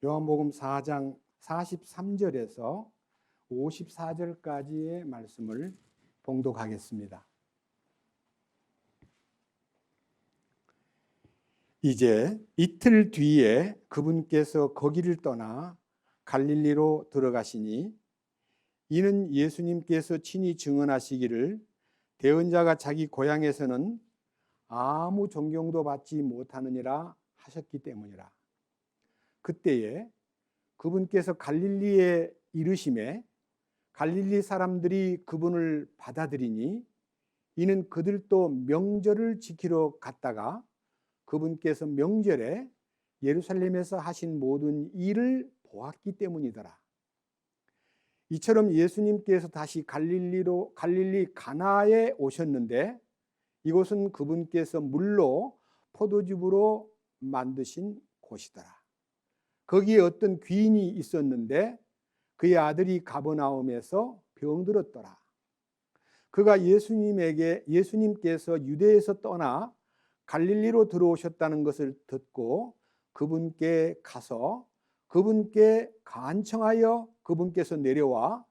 요한복음 4장 43절에서 54절까지의 말씀을 봉독하겠습니다. 이제 이틀 뒤에 그분께서 거기를 떠나 갈릴리로 들어가시니 이는 예수님께서 친히 증언하시기를 대언자가 자기 고향에서는 아무 존경도 받지 못하느니라 하셨기 때문이라. 그때에 그분께서 갈릴리에 이르심에 갈릴리 사람들이 그분을 받아들이니 이는 그들도 명절을 지키러 갔다가 그분께서 명절에 예루살렘에서 하신 모든 일을 보았기 때문이더라. 이처럼 예수님께서 다시 갈릴리 가나에 오셨는데 이곳은 그분께서 물로 포도즙으로 만드신 곳이더라. 거기에 어떤 귀인이 있었는데 그의 아들이 가버나움에서 병들었더라. 그가 예수님께서 유대에서 떠나 갈릴리로 들어오셨다는 것을 듣고 그분께 가서 그분께 간청하여 그분께서 내려와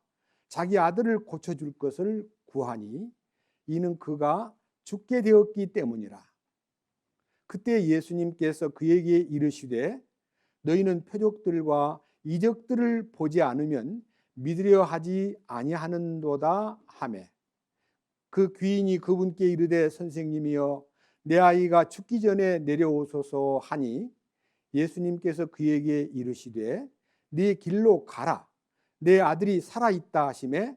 자기 아들을 고쳐줄 것을 구하니 이는 그가 죽게 되었기 때문이라. 그때 예수님께서 그에게 이르시되 너희는 표적들과 이적들을 보지 않으면 믿으려 하지 아니하는도다 하매 그 귀인이 그분께 이르되 선생님이여 내 아이가 죽기 전에 내려오소서 하니 예수님께서 그에게 이르시되 네 길로 가라 내 아들이 살아있다 하시매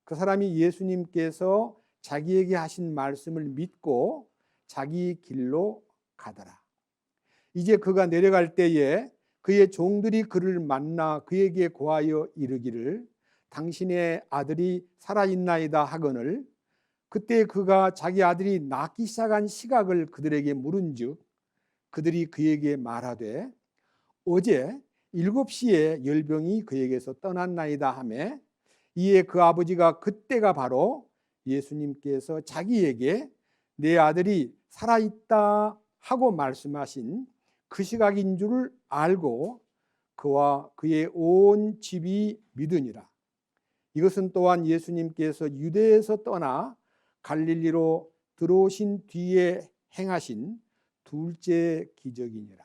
그 사람이 예수님께서 자기에게 하신 말씀을 믿고 자기 길로 가더라. 이제 그가 내려갈 때에 그의 종들이 그를 만나 그에게 고하여 이르기를 당신의 아들이 살아있나이다 하거늘 그때 그가 자기 아들이 낫기 시작한 시각을 그들에게 물은즉 그들이 그에게 말하되 어제 7시에 열병이 그에게서 떠났나이다 하매 이에 그 아버지가 그때가 바로 예수님께서 자기에게 내 아들이 살아있다 하고 말씀하신 그 시각인 줄을 알고 그와 그의 온 집이 믿으니라. 이것은 또한 예수님께서 유대에서 떠나 갈릴리로 들어오신 뒤에 행하신 둘째 기적이니라.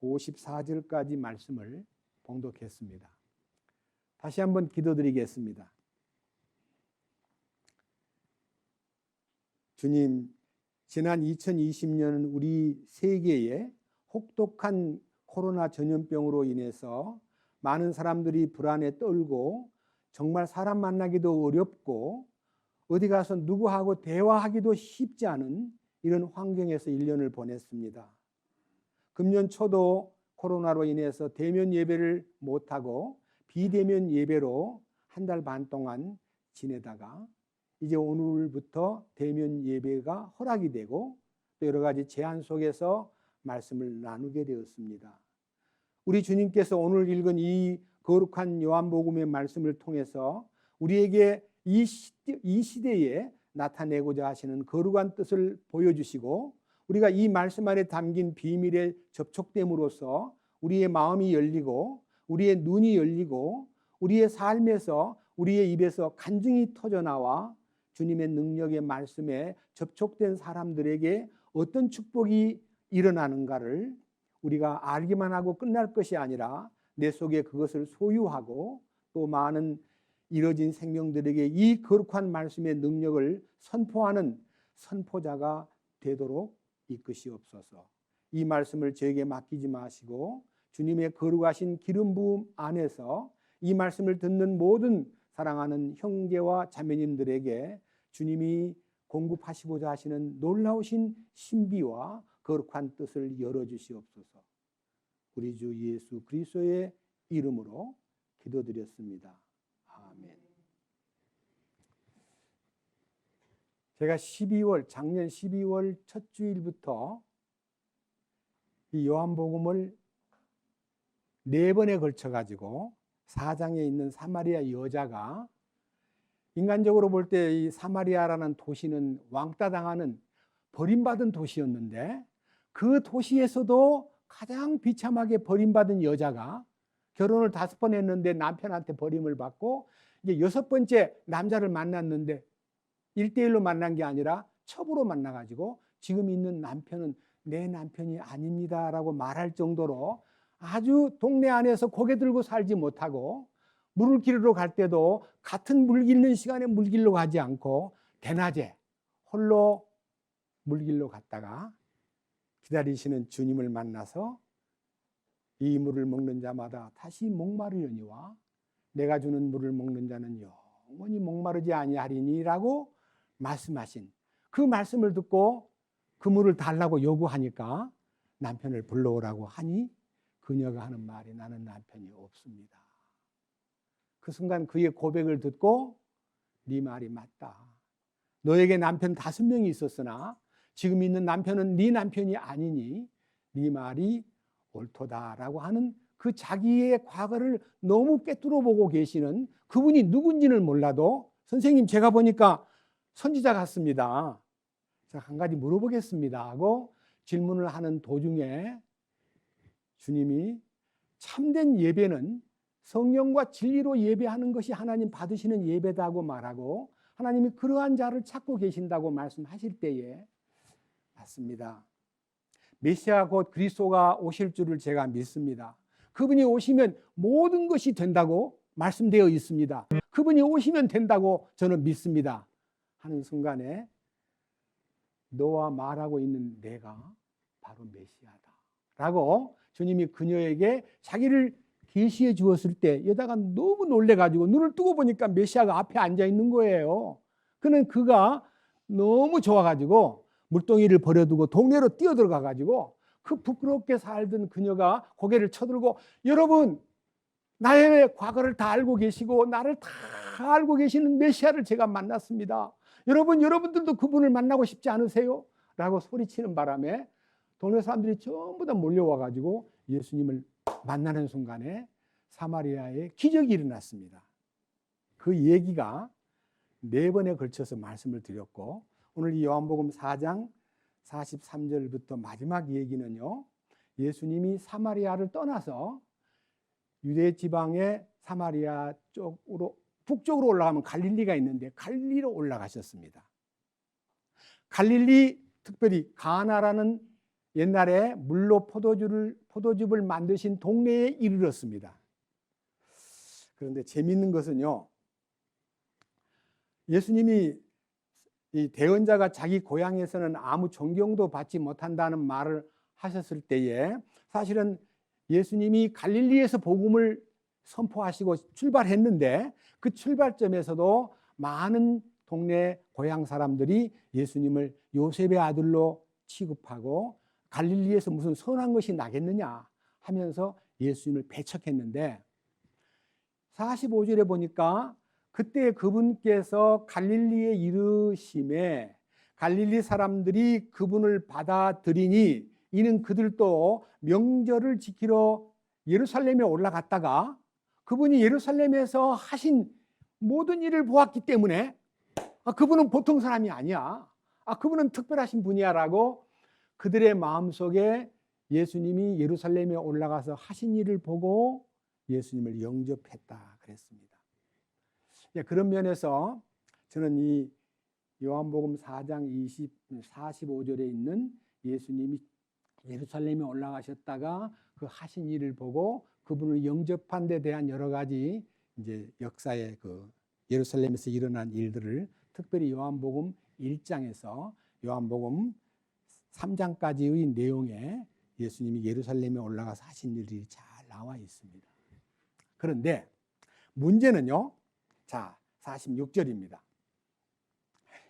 54절까지 말씀을 봉독했습니다. 다시 한번 기도드리겠습니다. 주님, 지난 2020년은 우리 세계에 혹독한 코로나 전염병으로 인해서 많은 사람들이 불안에 떨고 정말 사람 만나기도 어렵고 어디 가서 누구하고 대화하기도 쉽지 않은 이런 환경에서 1년을 보냈습니다. 금년 초도 코로나로 인해서 대면 예배를 못하고 비대면 예배로 한 달 반 동안 지내다가 이제 오늘부터 대면 예배가 허락이 되고 또 여러 가지 제한 속에서 말씀을 나누게 되었습니다. 우리 주님께서 오늘 읽은 이 거룩한 요한복음의 말씀을 통해서 우리에게 이 시대에 나타내고자 하시는 거룩한 뜻을 보여주시고 우리가 이 말씀 안에 담긴 비밀에 접촉됨으로써 우리의 마음이 열리고 우리의 눈이 열리고 우리의 삶에서 우리의 입에서 간증이 터져나와 주님의 능력의 말씀에 접촉된 사람들에게 어떤 축복이 일어나는가를 우리가 알기만 하고 끝날 것이 아니라 내 속에 그것을 소유하고 또 많은 이뤄진 생명들에게 이 거룩한 말씀의 능력을 선포하는 선포자가 되도록 이끄시옵소서. 이 말씀을 저에게 맡기지 마시고 주님의 거룩하신 기름 부음 안에서 이 말씀을 듣는 모든 사랑하는 형제와 자매님들에게 주님이 공급하시고자 하시는 놀라우신 신비와 거룩한 뜻을 열어주시옵소서. 우리 주 예수 그리스도의 이름으로 기도드렸습니다. 아멘. 제가 작년 12월 첫 주일부터 이 요한복음을 4번에 걸쳐가지고 4장에 있는 사마리아 여자가 인간적으로 볼 때 이 사마리아라는 도시는 왕따 당하는 버림받은 도시였는데 그 도시에서도 가장 비참하게 버림받은 여자가 결혼을 5번 했는데 남편한테 버림을 받고 이제 6번째 남자를 만났는데 1대1로 만난 게 아니라 첩으로 만나가지고 지금 있는 남편은 내 남편이 아닙니다라고 말할 정도로 아주 동네 안에서 고개 들고 살지 못하고 물을 기르러 갈 때도 같은 물 기르는 시간에 물 길러 가지 않고 대낮에 홀로 물 길러 갔다가 기다리시는 주님을 만나서 이 물을 먹는 자마다 다시 목마르려니와 내가 주는 물을 먹는 자는 영원히 목마르지 아니하리니라고 말씀하신 그 말씀을 듣고 그 물을 달라고 요구하니까 남편을 불러오라고 하니 그녀가 하는 말이 나는 남편이 없습니다. 그 순간 그의 고백을 듣고 네 말이 맞다. 너에게 남편 5명이 있었으나 지금 있는 남편은 네 남편이 아니니 네 말이 옳도다라고 하는 그 자기의 과거를 너무 꿰뚫어 보고 계시는 그분이 누군지는 몰라도 선생님 제가 보니까 선지자 같습니다. 자, 한 가지 물어보겠습니다 하고 질문을 하는 도중에 주님이 참된 예배는 성령과 진리로 예배하는 것이 하나님 받으시는 예배다고 말하고 하나님이 그러한 자를 찾고 계신다고 말씀하실 때에 맞습니다. 메시아 곧 그리스도가 오실 줄을 제가 믿습니다. 그분이 오시면 모든 것이 된다고 말씀되어 있습니다. 그분이 오시면 된다고 저는 믿습니다. 하는 순간에 너와 말하고 있는 내가 바로 메시아다 라고 주님이 그녀에게 자기를 계시해 주었을 때 여자가 너무 놀래가지고 눈을 뜨고 보니까 메시아가 앞에 앉아 있는 거예요. 그는 그가 너무 좋아가지고 물동이를 버려두고 동네로 뛰어들어가가지고 그 부끄럽게 살던 그녀가 고개를 쳐들고 여러분 나의 과거를 다 알고 계시고 나를 다 알고 계시는 메시아를 제가 만났습니다. 여러분들도 그분을 만나고 싶지 않으세요? 라고 소리치는 바람에 동네 사람들이 전부 다 몰려와가지고 예수님을 만나는 순간에 사마리아에 기적이 일어났습니다. 그 얘기가 4번에 걸쳐서 말씀을 드렸고 오늘 이 요한복음 4장 43절부터 마지막 얘기는요. 예수님이 사마리아를 떠나서 유대 지방의 사마리아 쪽으로 북쪽으로 올라가면 갈릴리가 있는데 갈릴리로 올라가셨습니다. 갈릴리 특별히 가나라는 옛날에 물로 포도즙을 만드신 동네에 이르렀습니다. 그런데 재미있는 것은요. 예수님이 이 대언자가 자기 고향에서는 아무 존경도 받지 못한다는 말을 하셨을 때에 사실은 예수님이 갈릴리에서 복음을 선포하시고 출발했는데 그 출발점에서도 많은 동네 고향 사람들이 예수님을 요셉의 아들로 취급하고 갈릴리에서 무슨 선한 것이 나겠느냐 하면서 예수님을 배척했는데 45절에 보니까 그때 그분께서 갈릴리에 이르심에 갈릴리 사람들이 그분을 받아들이니 이는 그들도 명절을 지키러 예루살렘에 올라갔다가 그분이 예루살렘에서 하신 모든 일을 보았기 때문에 그분은 보통 사람이 아니야. 그분은 특별하신 분이야 라고 그들의 마음속에 예수님이 예루살렘에 올라가서 하신 일을 보고 예수님을 영접했다 그랬습니다. 그런 면에서 저는 이 요한복음 4장 45절에 있는 예수님이 예루살렘에 올라가셨다가 그 하신 일을 보고 그분을 영접한 데 대한 여러 가지 이제 역사의 그 예루살렘에서 일어난 일들을 특별히 요한복음 1장에서 요한복음 3장까지의 내용에 예수님이 예루살렘에 올라가서 하신 일들이 잘 나와 있습니다. 그런데 문제는요. 자, 46절입니다.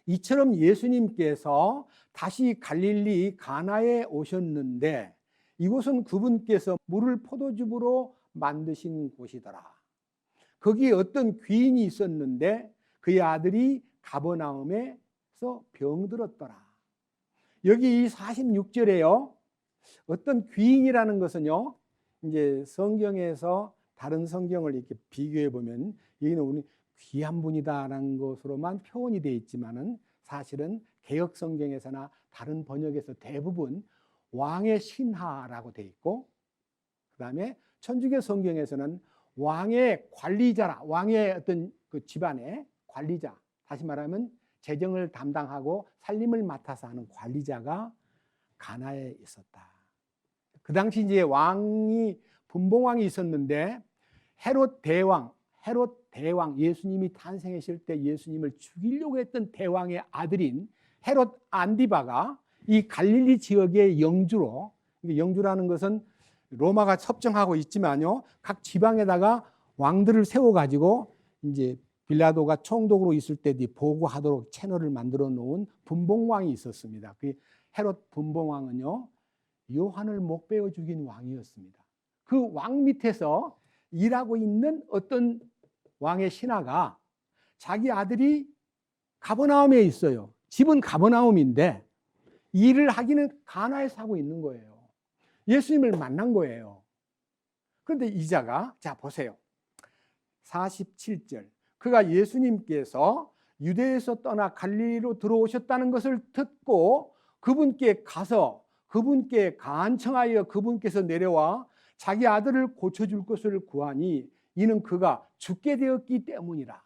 이처럼 예수님께서 다시 갈릴리 가나에 오셨는데 이곳은 그분께서 물을 포도즙으로 만드신 곳이더라. 거기에 어떤 귀인이 있었는데 그의 아들이 가버나움에서 병들었더라. 여기 이 46절에요. 어떤 귀인이라는 것은요. 이제 성경에서 다른 성경을 이렇게 비교해 보면 여기는 우리 귀한 분이다라는 것으로만 표현이 되어 있지만은 사실은 개역 성경에서나 다른 번역에서 대부분 왕의 신하라고 돼 있고, 그 다음에 천주교 성경에서는 왕의 관리자라, 왕의 어떤 그 집안의 관리자, 다시 말하면 재정을 담당하고 살림을 맡아서 하는 관리자가 가나에 있었다. 그 당시 이제 왕이 분봉왕이 있었는데 헤롯 대왕 예수님이 탄생했을 때 예수님을 죽이려고 했던 대왕의 아들인 헤롯 안디바가 이 갈릴리 지역의 영주로, 영주라는 것은 로마가 섭정하고 있지만요, 각 지방에다가 왕들을 세워가지고 이제 빌라도가 총독으로 있을 때 보고하도록 채널을 만들어 놓은 분봉왕이 있었습니다. 그 헤롯 분봉왕은요, 요한을 못 베어 죽인 왕이었습니다. 그 왕 밑에서 일하고 있는 어떤 왕의 신하가 자기 아들이 가버나움에 있어요. 집은 가버나움인데 일을 하기는 가나에서 하고 있는 거예요. 예수님을 만난 거예요. 그런데 이자가, 자 보세요, 47절, 그가 예수님께서 유대에서 떠나 갈릴리로 들어오셨다는 것을 듣고 그분께 가서 그분께 간청하여 그분께서 내려와 자기 아들을 고쳐줄 것을 구하니 이는 그가 죽게 되었기 때문이라.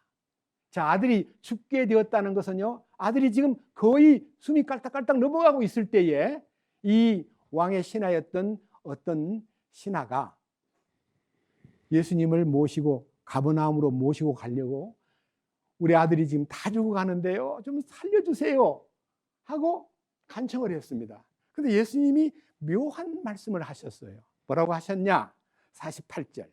자, 아들이 죽게 되었다는 것은요, 아들이 지금 거의 숨이 깔딱깔딱 넘어가고 있을 때에 이 왕의 신하였던 어떤 신하가 예수님을 모시고 가버나움으로 모시고 가려고, 우리 아들이 지금 다 죽어가는데요, 좀 살려주세요 하고 간청을 했습니다. 그런데 예수님이 묘한 말씀을 하셨어요. 뭐라고 하셨냐? 48절.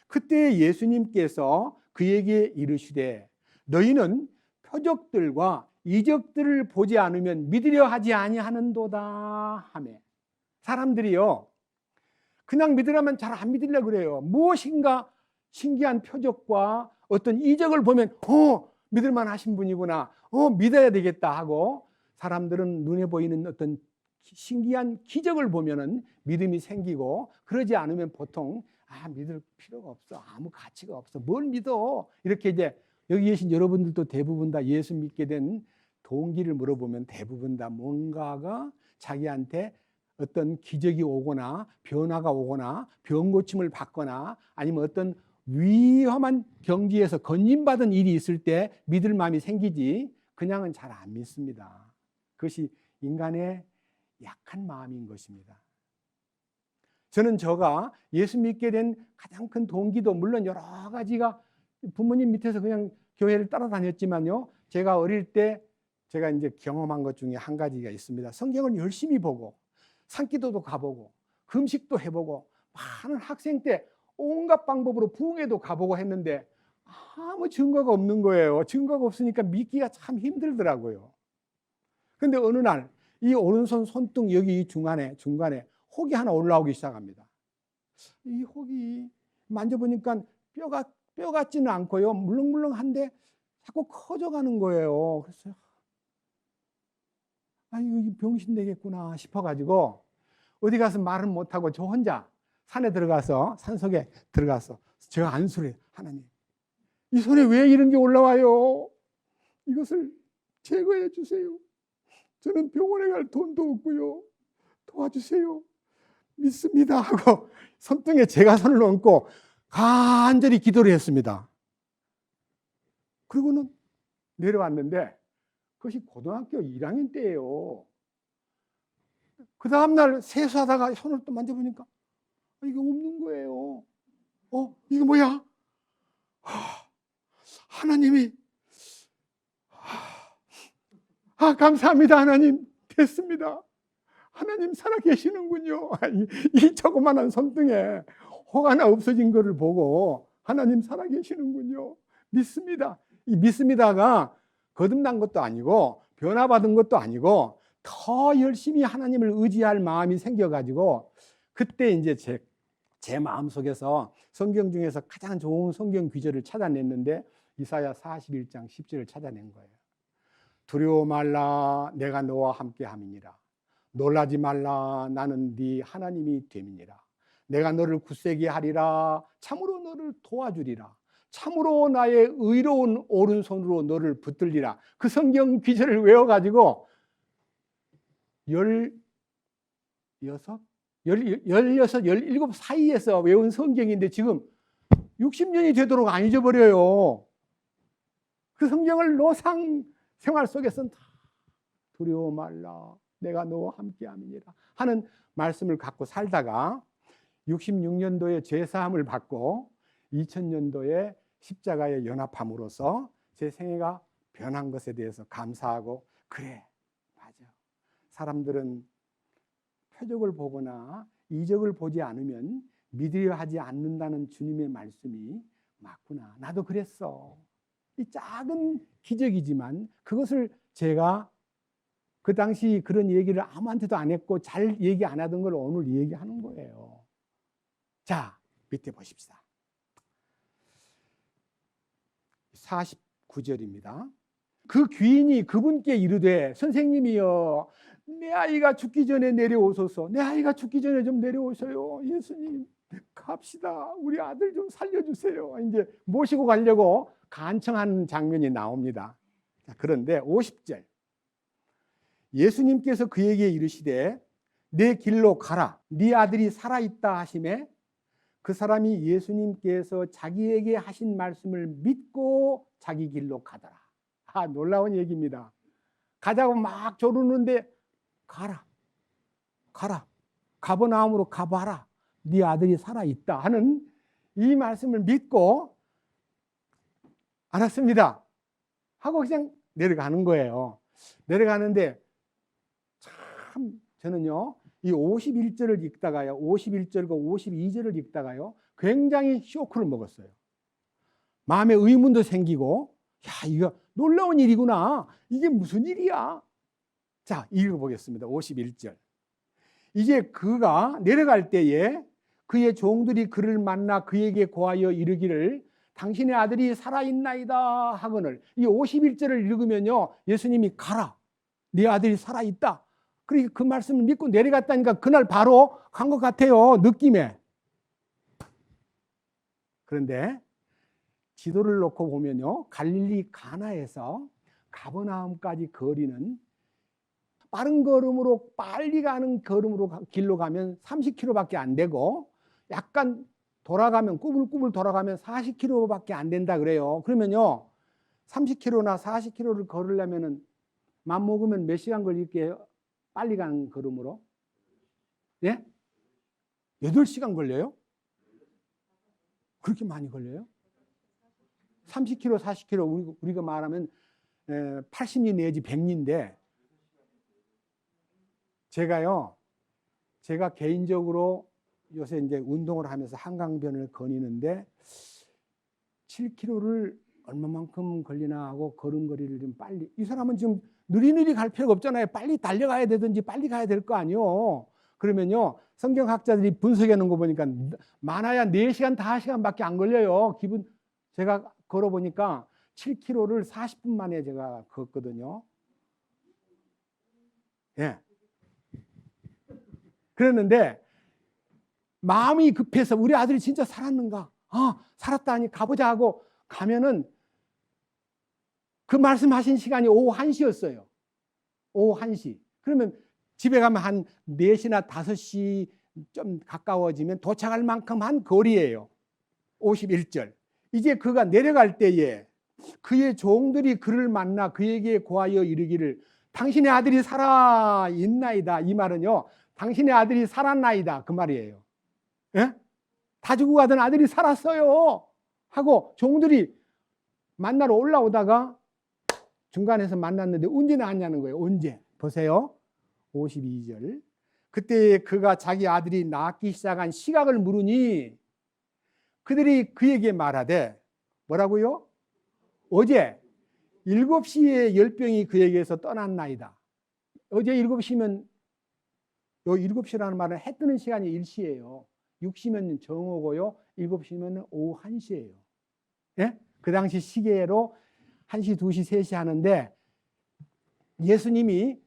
그때 예수님께서 그에게 이르시되 너희는 표적들과 이적들을 보지 않으면 믿으려 하지 아니하는도다 하매. 사람들이요, 그냥 믿으라면 잘 안 믿으려고 그래요. 무엇인가 신기한 표적과 어떤 이적을 보면 믿을만 하신 분이구나, 믿어야 되겠다 하고, 사람들은 눈에 보이는 어떤 신기한 기적을 보면은 믿음이 생기고, 그러지 않으면 보통 믿을 필요가 없어, 아무 가치가 없어, 뭘 믿어, 이렇게 이제 여기 계신 여러분들도 대부분 다 예수 믿게 된 동기를 물어보면 대부분 다 뭔가가 자기한테 어떤 기적이 오거나 변화가 오거나 병 고침을 받거나 아니면 어떤 위험한 경지에서 건진받은 일이 있을 때 믿을 마음이 생기지, 그냥은 잘 안 믿습니다. 그것이 인간의 약한 마음인 것입니다. 저는 제가 예수 믿게 된 가장 큰 동기도 물론 여러 가지가, 부모님 밑에서 그냥 교회를 따라다녔지만요, 제가 어릴 때 제가 이제 경험한 것 중에 한 가지가 있습니다. 성경을 열심히 보고 산기도도 가보고 금식도 해보고 많은 학생 때 온갖 방법으로 부흥회도 가보고 했는데 아무 증거가 없는 거예요. 증거가 없으니까 믿기가 참 힘들더라고요. 그런데 어느 날 이 오른손 손등 여기 중간에 혹이 하나 올라오기 시작합니다. 이 혹이 만져보니까 뼈 같지는 않고요, 물렁물렁한데 자꾸 커져가는 거예요. 그래서 이거 병신 되겠구나 싶어가지고 어디 가서 말은 못하고 저 혼자 산에 들어가서, 산속에 들어가서 제가 안수를, 하나님, 이 손에 왜 이런 게 올라와요? 이것을 제거해 주세요. 저는 병원에 갈 돈도 없고요, 도와주세요. 믿습니다 하고 손등에 제가 손을 얹고 간절히 기도를 했습니다. 그리고는 내려왔는데 그것이 고등학교 1학년 때예요. 그 다음날 세수하다가 손을 또 만져보니까 이게 없는 거예요. 이거 뭐야? 하나님이, 감사합니다 하나님, 됐습니다. 하나님 살아계시는군요. 이 조그만한 손등에 혹 하나 없어진 거를 보고 하나님 살아계시는군요. 믿습니다. 이 믿습니다가 거듭난 것도 아니고 변화받은 것도 아니고 더 열심히 하나님을 의지할 마음이 생겨가지고, 그때 이제 제 마음속에서 성경 중에서 가장 좋은 성경 구절을 찾아냈는데 이사야 41장 10절을 찾아낸 거예요. 두려워 말라, 내가 너와 함께 함이니라. 놀라지 말라, 나는 네 하나님이 됨이니라. 내가 너를 굳세게 하리라. 참으로 너를 도와주리라. 참으로 나의 의로운 오른손으로 너를 붙들리라. 그 성경 구절을 외워가지고 16, 17 사이에서 외운 성경인데 지금 60년이 되도록 안 잊어버려요. 그 성경을 노상 생활 속에서는 다 두려워 말라 내가 너와 함께함이니라 하는 말씀을 갖고 살다가 66년도에 죄사함을 받고 2000년도에 십자가에 연합함으로써 제 생애가 변한 것에 대해서 감사하고 그래 맞아 사람들은 표적을 보거나 이적을 보지 않으면 믿으려 하지 않는다는 주님의 말씀이 맞구나. 나도 그랬어. 이 작은 기적이지만 그것을 제가 그 당시 그런 얘기를 아무한테도 안 했고 잘 얘기 안 하던 걸 오늘 얘기하는 거예요. 자, 밑에 보십시다. 49절입니다. 그 귀인이 그분께 이르되 선생님이여 내 아이가 죽기 전에 내려오소서. 내 아이가 죽기 전에 좀 내려오셔요. 예수님 갑시다. 우리 아들 좀 살려주세요. 이제 모시고 가려고 간청하는 장면이 나옵니다. 그런데 50절 예수님께서 그에게 이르시되 내 길로 가라. 네 아들이 살아있다 하시매 그 사람이 예수님께서 자기에게 하신 말씀을 믿고 자기 길로 가더라. 놀라운 얘기입니다. 가자고 막 조르는데 가라. 가버나움으로 가봐라. 네 아들이 살아있다 하는 이 말씀을 믿고 알았습니다 하고 그냥 내려가는 거예요. 내려가는데 참 저는요 이 51절을 읽다가요 51절과 52절을 읽다가요 굉장히 쇼크를 먹었어요. 마음에 의문도 생기고 야 이거 놀라운 일이구나. 이게 무슨 일이야. 자 읽어보겠습니다. 51절 이제 그가 내려갈 때에 그의 종들이 그를 만나 그에게 고하여 이르기를 당신의 아들이 살아있나이다 하거늘. 이 51절을 읽으면요 예수님이 가라 네 아들이 살아있다. 그러니까 그 말씀을 믿고 내려갔다니까 그날 바로 간 것 같아요 느낌에. 그런데 지도를 놓고 보면요 갈릴리 가나에서 가버나움까지 거리는 빠른 걸음으로 빨리 가는 걸음으로 길로 가면 30km밖에 안 되고 약간 돌아가면 꾸불꾸불 돌아가면 40km밖에 안 된다 그래요. 그러면요 30km나 40km를 걸으려면은 맘 먹으면 몇 시간 걸릴게요? 빨리 가는 걸음으로? 예? 8시간 걸려요? 그렇게 많이 걸려요? 30km, 40km 우리가 말하면 80리 내지 100리인데 제가 개인적으로 요새 이제 운동을 하면서 한강변을 거니는데 7km를 얼마만큼 걸리나 하고 걸음걸이를 좀 빨리 이 사람은 지금 느리느리 갈 필요가 없잖아요. 빨리 달려가야 되든지 빨리 가야 될 거 아니요. 그러면요 성경학자들이 분석해 놓은 거 보니까 많아야 4시간, 5시간밖에 안 걸려요. 제가 걸어보니까 7km를 40분 만에 제가 걷거든요. 예. 그랬는데 마음이 급해서 우리 아들이 진짜 살았는가? 살았다 하니 가보자 하고 가면은 그 말씀하신 시간이 오후 1시였어요. 오후 1시. 그러면 집에 가면 한 4시나 5시 좀 가까워지면 도착할 만큼 한 거리예요. 51절. 이제 그가 내려갈 때에 그의 종들이 그를 만나 그에게 고하여 이르기를 당신의 아들이 살아있나이다. 이 말은요. 당신의 아들이 살았나이다. 그 말이에요. 예? 다 죽고 가던 아들이 살았어요. 하고 종들이 만나러 올라오다가 중간에서 만났는데 언제 나왔냐는 거예요. 언제? 보세요. 52절. 그때 그가 자기 아들이 낳기 시작한 시각을 물으니 그들이 그에게 말하되 뭐라고요? 어제 7시에 열병이 그에게서 떠났나이다. 어제 7시면 요 7시라는 말은 해 뜨는 시간이 1시예요. 6시면 정오고요. 7시면 오후 1시예요. 예? 그 당시 시계로 1시, 2시, 3시 하는데 예수님이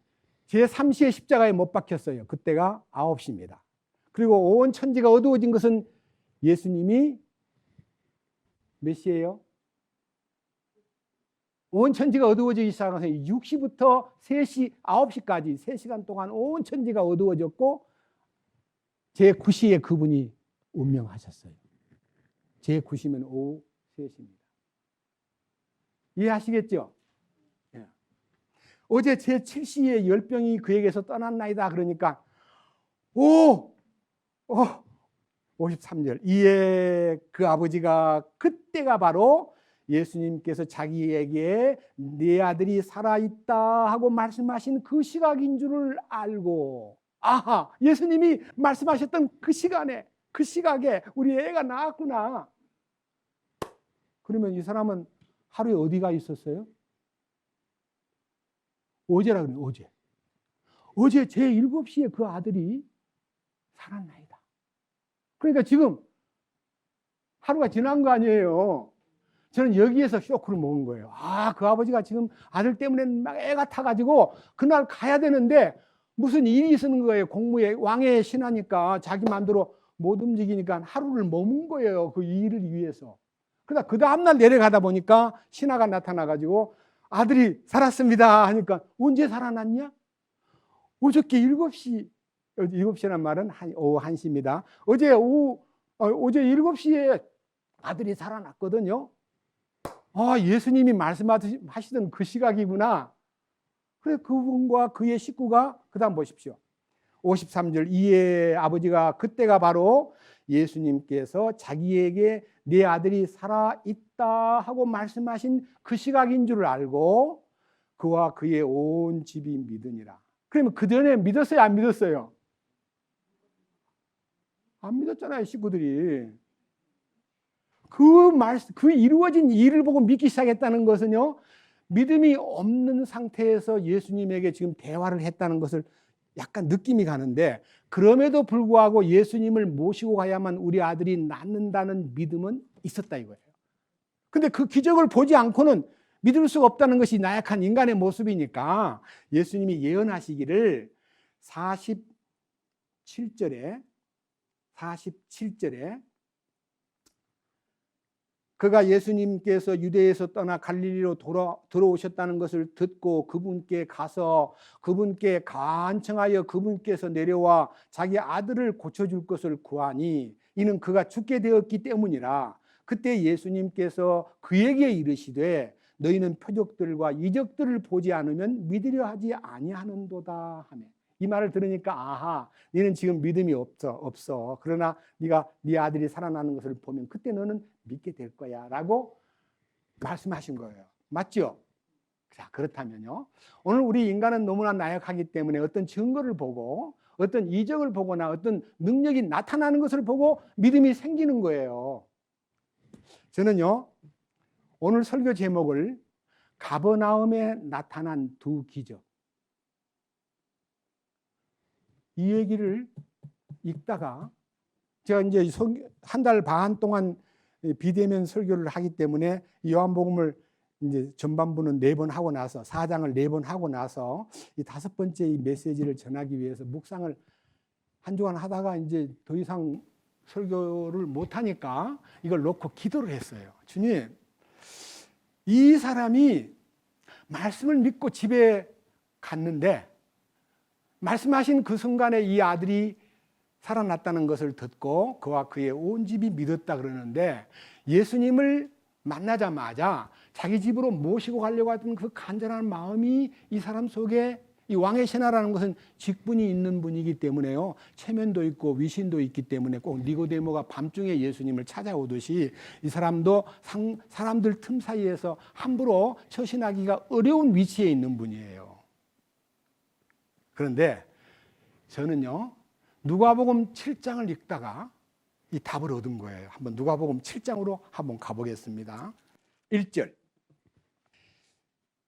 제3시에 십자가에 못 박혔어요. 그때가 9시입니다. 그리고 온 천지가 어두워진 것은 예수님이 몇 시예요? 온 천지가 어두워지기 시작해서 6시부터 3시, 9시까지 3시간 동안 온 천지가 어두워졌고 제9시에 그분이 운명하셨어요. 제9시면 오후 3시입니다. 이해하시겠죠? 예. 어제 제7시에 열병이 그에게서 떠났나이다 그러니까 53절 이에 그 아버지가 그때가 바로 예수님께서 자기에게 네 아들이 살아있다 하고 말씀하신 그 시각인 줄을 알고 아하, 예수님이 말씀하셨던 그 시간에 그 시각에 우리 애가 나왔구나. 그러면 이 사람은 하루에 어디가 있었어요? 어제라 그래요. 어제 제7시에 그 아들이 살았나이다. 그러니까 지금 하루가 지난 거 아니에요. 저는 여기에서 쇼크를 먹은 거예요. 그 아버지가 지금 아들 때문에 막 애가 타가지고 그날 가야 되는데 무슨 일이 있는 거예요. 공무에 왕의 신하니까 자기 마음대로 못 움직이니까 하루를 머문 거예요. 그 일을 위해서. 그러다 그 다음날 내려가다 보니까 신하가 나타나가지고 아들이 살았습니다 하니까 언제 살아났냐? 어저께 7시란 말은 오후 1시입니다. 어제 7시에 아들이 살아났거든요. 예수님이 말씀하시던 그 시각이구나. 그래 그분과 그의 식구가 그 다음 보십시오. 53절 이에 아버지가 그때가 바로 예수님께서 자기에게 네 아들이 살아있다 하고 말씀하신 그 시각인 줄 알고 그와 그의 온 집이 믿으니라. 그러면 그 전에 믿었어요? 안 믿었어요? 안 믿었잖아요, 식구들이. 그 이루어진 일을 보고 믿기 시작했다는 것은요, 믿음이 없는 상태에서 예수님에게 지금 대화를 했다는 것을 약간 느낌이 가는데, 그럼에도 불구하고 예수님을 모시고 가야만 우리 아들이 낫는다는 믿음은 있었다 이거예요. 근데 그 기적을 보지 않고는 믿을 수가 없다는 것이 나약한 인간의 모습이니까 예수님이 예언하시기를 47절에 그가 예수님께서 유대에서 떠나 갈릴리로 들어오셨다는 것을 듣고 그분께 가서 그분께 간청하여 그분께서 내려와 자기 아들을 고쳐줄 것을 구하니 이는 그가 죽게 되었기 때문이라. 그때 예수님께서 그에게 이르시되 너희는 표적들과 이적들을 보지 않으면 믿으려 하지 아니하는도다 하며. 이 말을 들으니까 너는 지금 믿음이 없어. 그러나 네가 네 아들이 살아나는 것을 보면 그때 너는 믿게 될 거야 라고 말씀하신 거예요. 맞죠? 자, 그렇다면요, 오늘 우리 인간은 너무나 나약하기 때문에 어떤 증거를 보고 어떤 이적을 보거나 어떤 능력이 나타나는 것을 보고 믿음이 생기는 거예요. 저는요, 오늘 설교 제목을 가버나움에 나타난 두 기적, 이 얘기를 읽다가 제가 이제 한 달 반 동안 비대면 설교를 하기 때문에 요한복음을 이제 전반부는 4번 하고 나서 4장을 4번 하고 나서 이 5번째 이 메시지를 전하기 위해서 묵상을 한 주간 하다가 이제 더 이상 설교를 못 하니까 이걸 놓고 기도를 했어요. 주님, 이 사람이 말씀을 믿고 집에 갔는데 말씀하신 그 순간에 이 아들이 살아났다는 것을 듣고 그와 그의 온 집이 믿었다 그러는데 예수님을 만나자마자 자기 집으로 모시고 가려고 하던 그 간절한 마음이 이 사람 속에, 이 왕의 신하라는 것은 직분이 있는 분이기 때문에요, 체면도 있고 위신도 있기 때문에 꼭 니고데모가 밤중에 예수님을 찾아오듯이 이 사람도 사람들 틈 사이에서 함부로 처신하기가 어려운 위치에 있는 분이에요. 그런데 저는요, 누가복음 7장을 읽다가 이 답을 얻은 거예요. 한번 누가복음 7장으로 한번 가보겠습니다. 1절.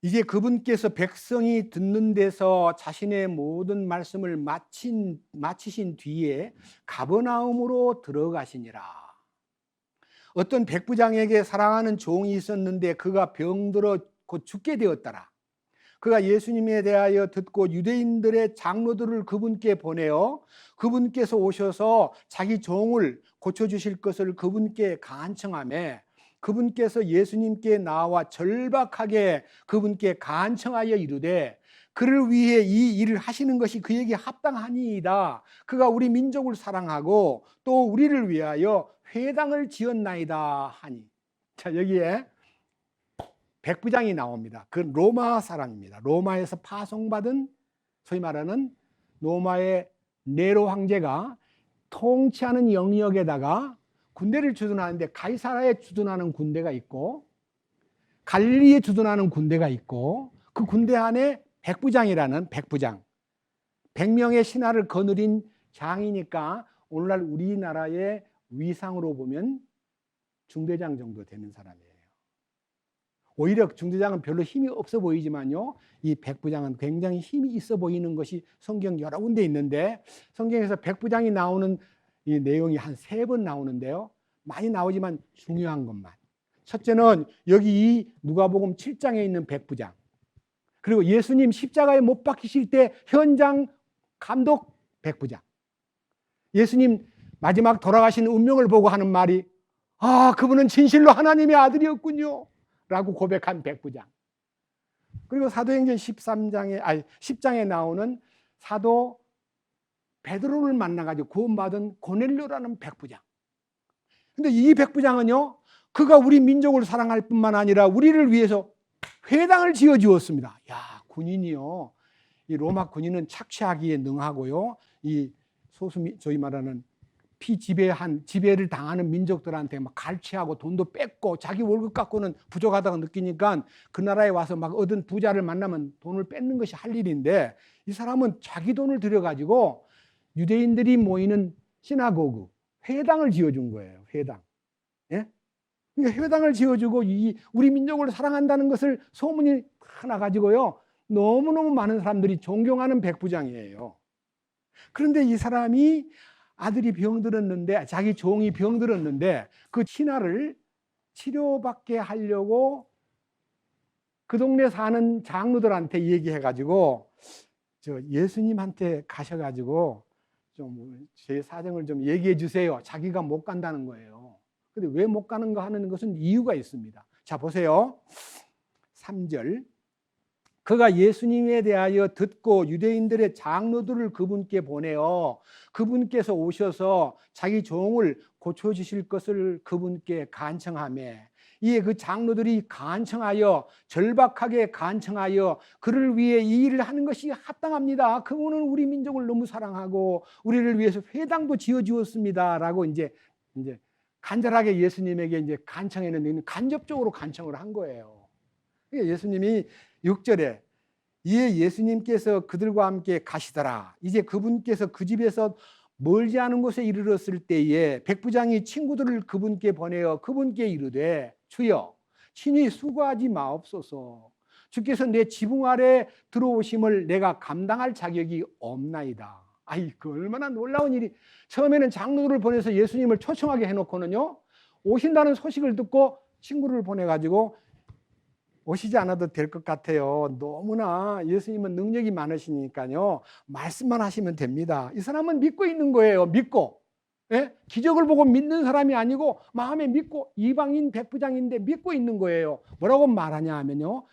이제 그분께서 백성이 듣는 데서 자신의 모든 말씀을 마치신 뒤에 가버나움으로 들어가시니라. 어떤 백부장에게 사랑하는 종이 있었는데 그가 병들어 곧 죽게 되었더라. 그가 예수님에 대하여 듣고 유대인들의 장로들을 그분께 보내어 그분께서 오셔서 자기 종을 고쳐주실 것을 그분께 간청하며 그분께서 예수님께 나와 절박하게 그분께 간청하여 이르되 그를 위해 이 일을 하시는 것이 그에게 합당하니이다. 그가 우리 민족을 사랑하고 또 우리를 위하여 회당을 지었나이다 하니. 자, 여기에 백부장이 나옵니다. 그 로마 사람입니다. 로마에서 파송받은, 소위 말하는 로마의 네로 황제가 통치하는 영역에다가 군대를 주둔하는데, 가이사라에 주둔하는 군대가 있고 갈릴리에 주둔하는 군대가 있고, 그 군대 안에 백부장이라는, 백부장, 100명의 신하를 거느린 장이니까 오늘날 우리나라의 위상으로 보면 중대장 정도 되는 사람이에요. 오히려 중대장은 별로 힘이 없어 보이지만요, 이 백부장은 굉장히 힘이 있어 보이는 것이 성경 여러 군데 있는데, 성경에서 백부장이 나오는 이 내용이 한 3번 나오는데요, 많이 나오지만 중요한 것만. 첫째는 여기 이 누가복음 7장에 있는 백부장, 그리고 예수님 십자가에 못 박히실 때 현장 감독 백부장, 예수님 마지막 돌아가신 운명을 보고 하는 말이 그분은 진실로 하나님의 아들이었군요 라고 고백한 백부장. 그리고 사도행전 10장에 나오는 사도 베드로를 만나가지고 구원받은 고넬료라는 백부장. 근데 이 백부장은요, 그가 우리 민족을 사랑할 뿐만 아니라 우리를 위해서 회당을 지어 주었습니다. 야, 군인이요, 이 로마 군인은 착취하기에 능하고요, 이 저희 말하는 지배를 당하는 민족들한테 막 갈취하고 돈도 뺏고 자기 월급 갖고는 부족하다고 느끼니까 그 나라에 와서 막 얻은 부자를 만나면 돈을 뺏는 것이 할 일인데, 이 사람은 자기 돈을 들여가지고 유대인들이 모이는 시나고그, 회당을 지어준 거예요. 회당. 예? 그러니까 회당을 지어주고 우리 민족을 사랑한다는 것을 소문이 다 나가지고요, 너무너무 많은 사람들이 존경하는 백부장이에요. 그런데 이 사람이 아들이 병들었는데, 자기 종이 병들었는데 그 신하를 치료받게 하려고 그 동네 사는 장로들한테 얘기해가지고 예수님한테 가셔가지고 좀 제 사정을 좀 얘기해 주세요. 자기가 못 간다는 거예요. 근데 왜 못 가는가 하는 것은 이유가 있습니다. 자, 보세요. 3절. 그가 예수님에 대하여 듣고 유대인들의 장로들을 그분께 보내어 그분께서 오셔서 자기 종을 고쳐주실 것을 그분께 간청하며, 이에 그 장로들이 간청하여, 절박하게 간청하여 그를 위해 이 일을 하는 것이 합당합니다. 그분은 우리 민족을 너무 사랑하고 우리를 위해서 회당도 지어주었습니다 라고 이제 간절하게 예수님에게 이제 간청했는데, 간접적으로 간청을 한 거예요. 예수님이 6절에 이에 예수님께서 그들과 함께 가시더라. 이제 그분께서 그 집에서 멀지 않은 곳에 이르렀을 때에 백부장이 친구들을 그분께 보내어 그분께 이르되, 주여 친히 수고하지 마옵소서. 주께서 내 지붕 아래 들어오심을 내가 감당할 자격이 없나이다. 그 얼마나 놀라운 일이. 처음에는 장로들을 보내서 예수님을 초청하게 해놓고는요, 오신다는 소식을 듣고 친구를 보내가지고 오시지 않아도 될 것 같아요. 너무나 예수님은 능력이 많으시니까요, 말씀만 하시면 됩니다. 이 사람은 믿고 있는 거예요. 믿고. 예? 기적을 보고 믿는 사람이 아니고 마음에 믿고, 이방인 백부장인데 믿고 있는 거예요. 뭐라고 말하냐 하면요,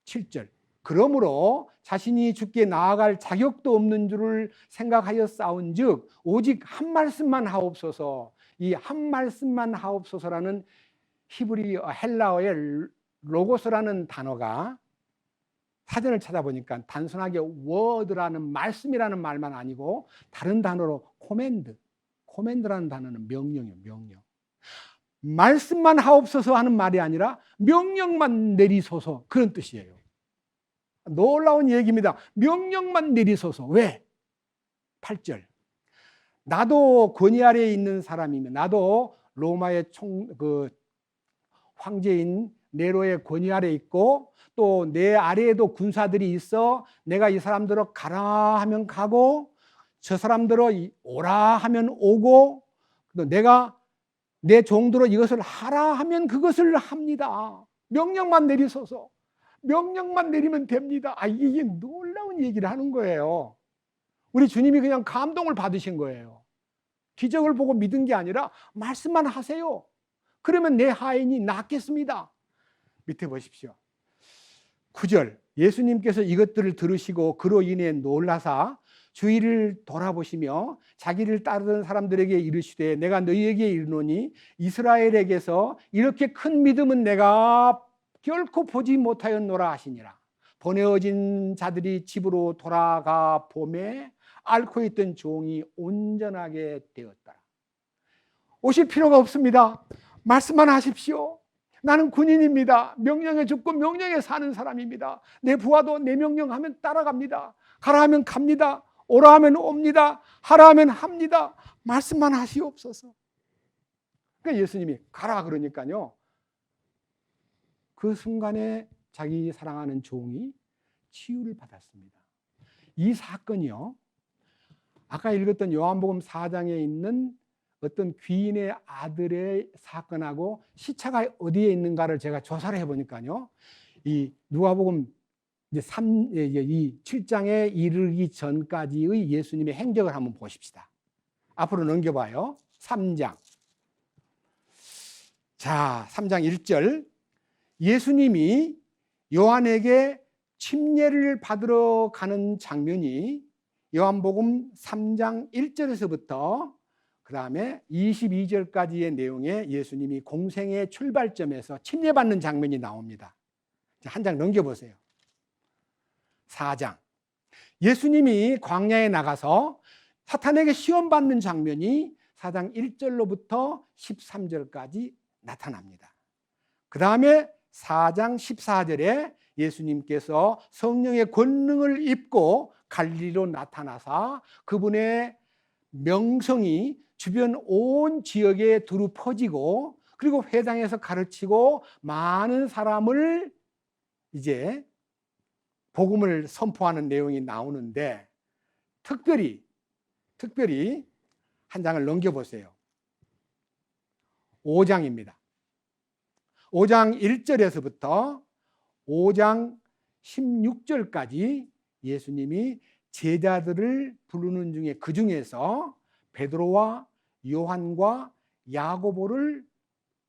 7절. 그러므로 자신이 주께 나아갈 자격도 없는 줄을 생각하여 싸운즉 오직 한 말씀만 하옵소서. 이 한 말씀만 하옵소서라는 히브리 헬라어의 로고스라는 단어가 사전을 찾아보니까 단순하게 워드라는, 말씀이라는 말만 아니고 다른 단어로 코맨드라는 단어는 명령이에요. 명령. 말씀만 하옵소서 하는 말이 아니라 명령만 내리소서, 그런 뜻이에요. 놀라운 얘기입니다. 명령만 내리소서. 왜? 8절. 나도 권위 아래에 있는 사람이며, 나도 로마의 황제인 네로의 권위 아래에 있고, 또 내 아래에도 군사들이 있어 내가 이 사람들을 가라 하면 가고 저 사람들을 오라 하면 오고, 또 내가 내 종들로 이것을 하라 하면 그것을 합니다. 명령만 내리소서. 명령만 내리면 됩니다. 이게 놀라운 얘기를 하는 거예요. 우리 주님이 그냥 감동을 받으신 거예요. 기적을 보고 믿은 게 아니라 말씀만 하세요. 그러면 내 하인이 낫겠습니다. 밑에 보십시오. 9절 예수님께서 이것들을 들으시고 그로 인해 놀라사 주위를 돌아보시며 자기를 따르던 사람들에게 이르시되 내가 너희에게 이르노니 이스라엘에게서 이렇게 큰 믿음은 내가 결코 보지 못하였노라 하시니라. 보내어진 자들이 집으로 돌아가 보매 앓고 있던 종이 온전하게 되었더라. 오실 필요가 없습니다. 말씀만 하십시오. 나는 군인입니다. 명령에 죽고 명령에 사는 사람입니다. 내 부하도 내 명령하면 따라갑니다. 가라 하면 갑니다. 오라 하면 옵니다. 하라 하면 합니다. 말씀만 하시옵소서. 그러니까 예수님이 가라 그러니까요. 그 순간에 자기 사랑하는 종이 치유를 받았습니다. 이 사건이요. 아까 읽었던 요한복음 4장에 있는 어떤 귀인의 아들의 사건하고 시차가 어디에 있는가를 제가 조사를 해보니까요. 이 누가복음 이제 7장에 이르기 전까지의 예수님의 행적을 한번 보십시다. 앞으로 넘겨봐요. 3장. 자, 3장 1절. 예수님이 요한에게 침례를 받으러 가는 장면이 요한복음 3장 1절에서부터 그 다음에 22절까지의 내용에 예수님이 공생의 출발점에서 침례받는 장면이 나옵니다. 한 장 넘겨보세요. 4장. 예수님이 광야에 나가서 사탄에게 시험받는 장면이 4장 1절로부터 13절까지 나타납니다. 그 다음에 4장 14절에 예수님께서 성령의 권능을 입고 갈릴리로 나타나사 그분의 명성이 주변 온 지역에 두루 퍼지고 그리고 회당에서 가르치고 많은 사람을 이제 복음을 선포하는 내용이 나오는데 특별히 한 장을 넘겨보세요. 5장입니다. 5장 1절에서부터 5장 16절까지 예수님이 제자들을 부르는 중에 그 중에서 베드로와 요한과 야고보를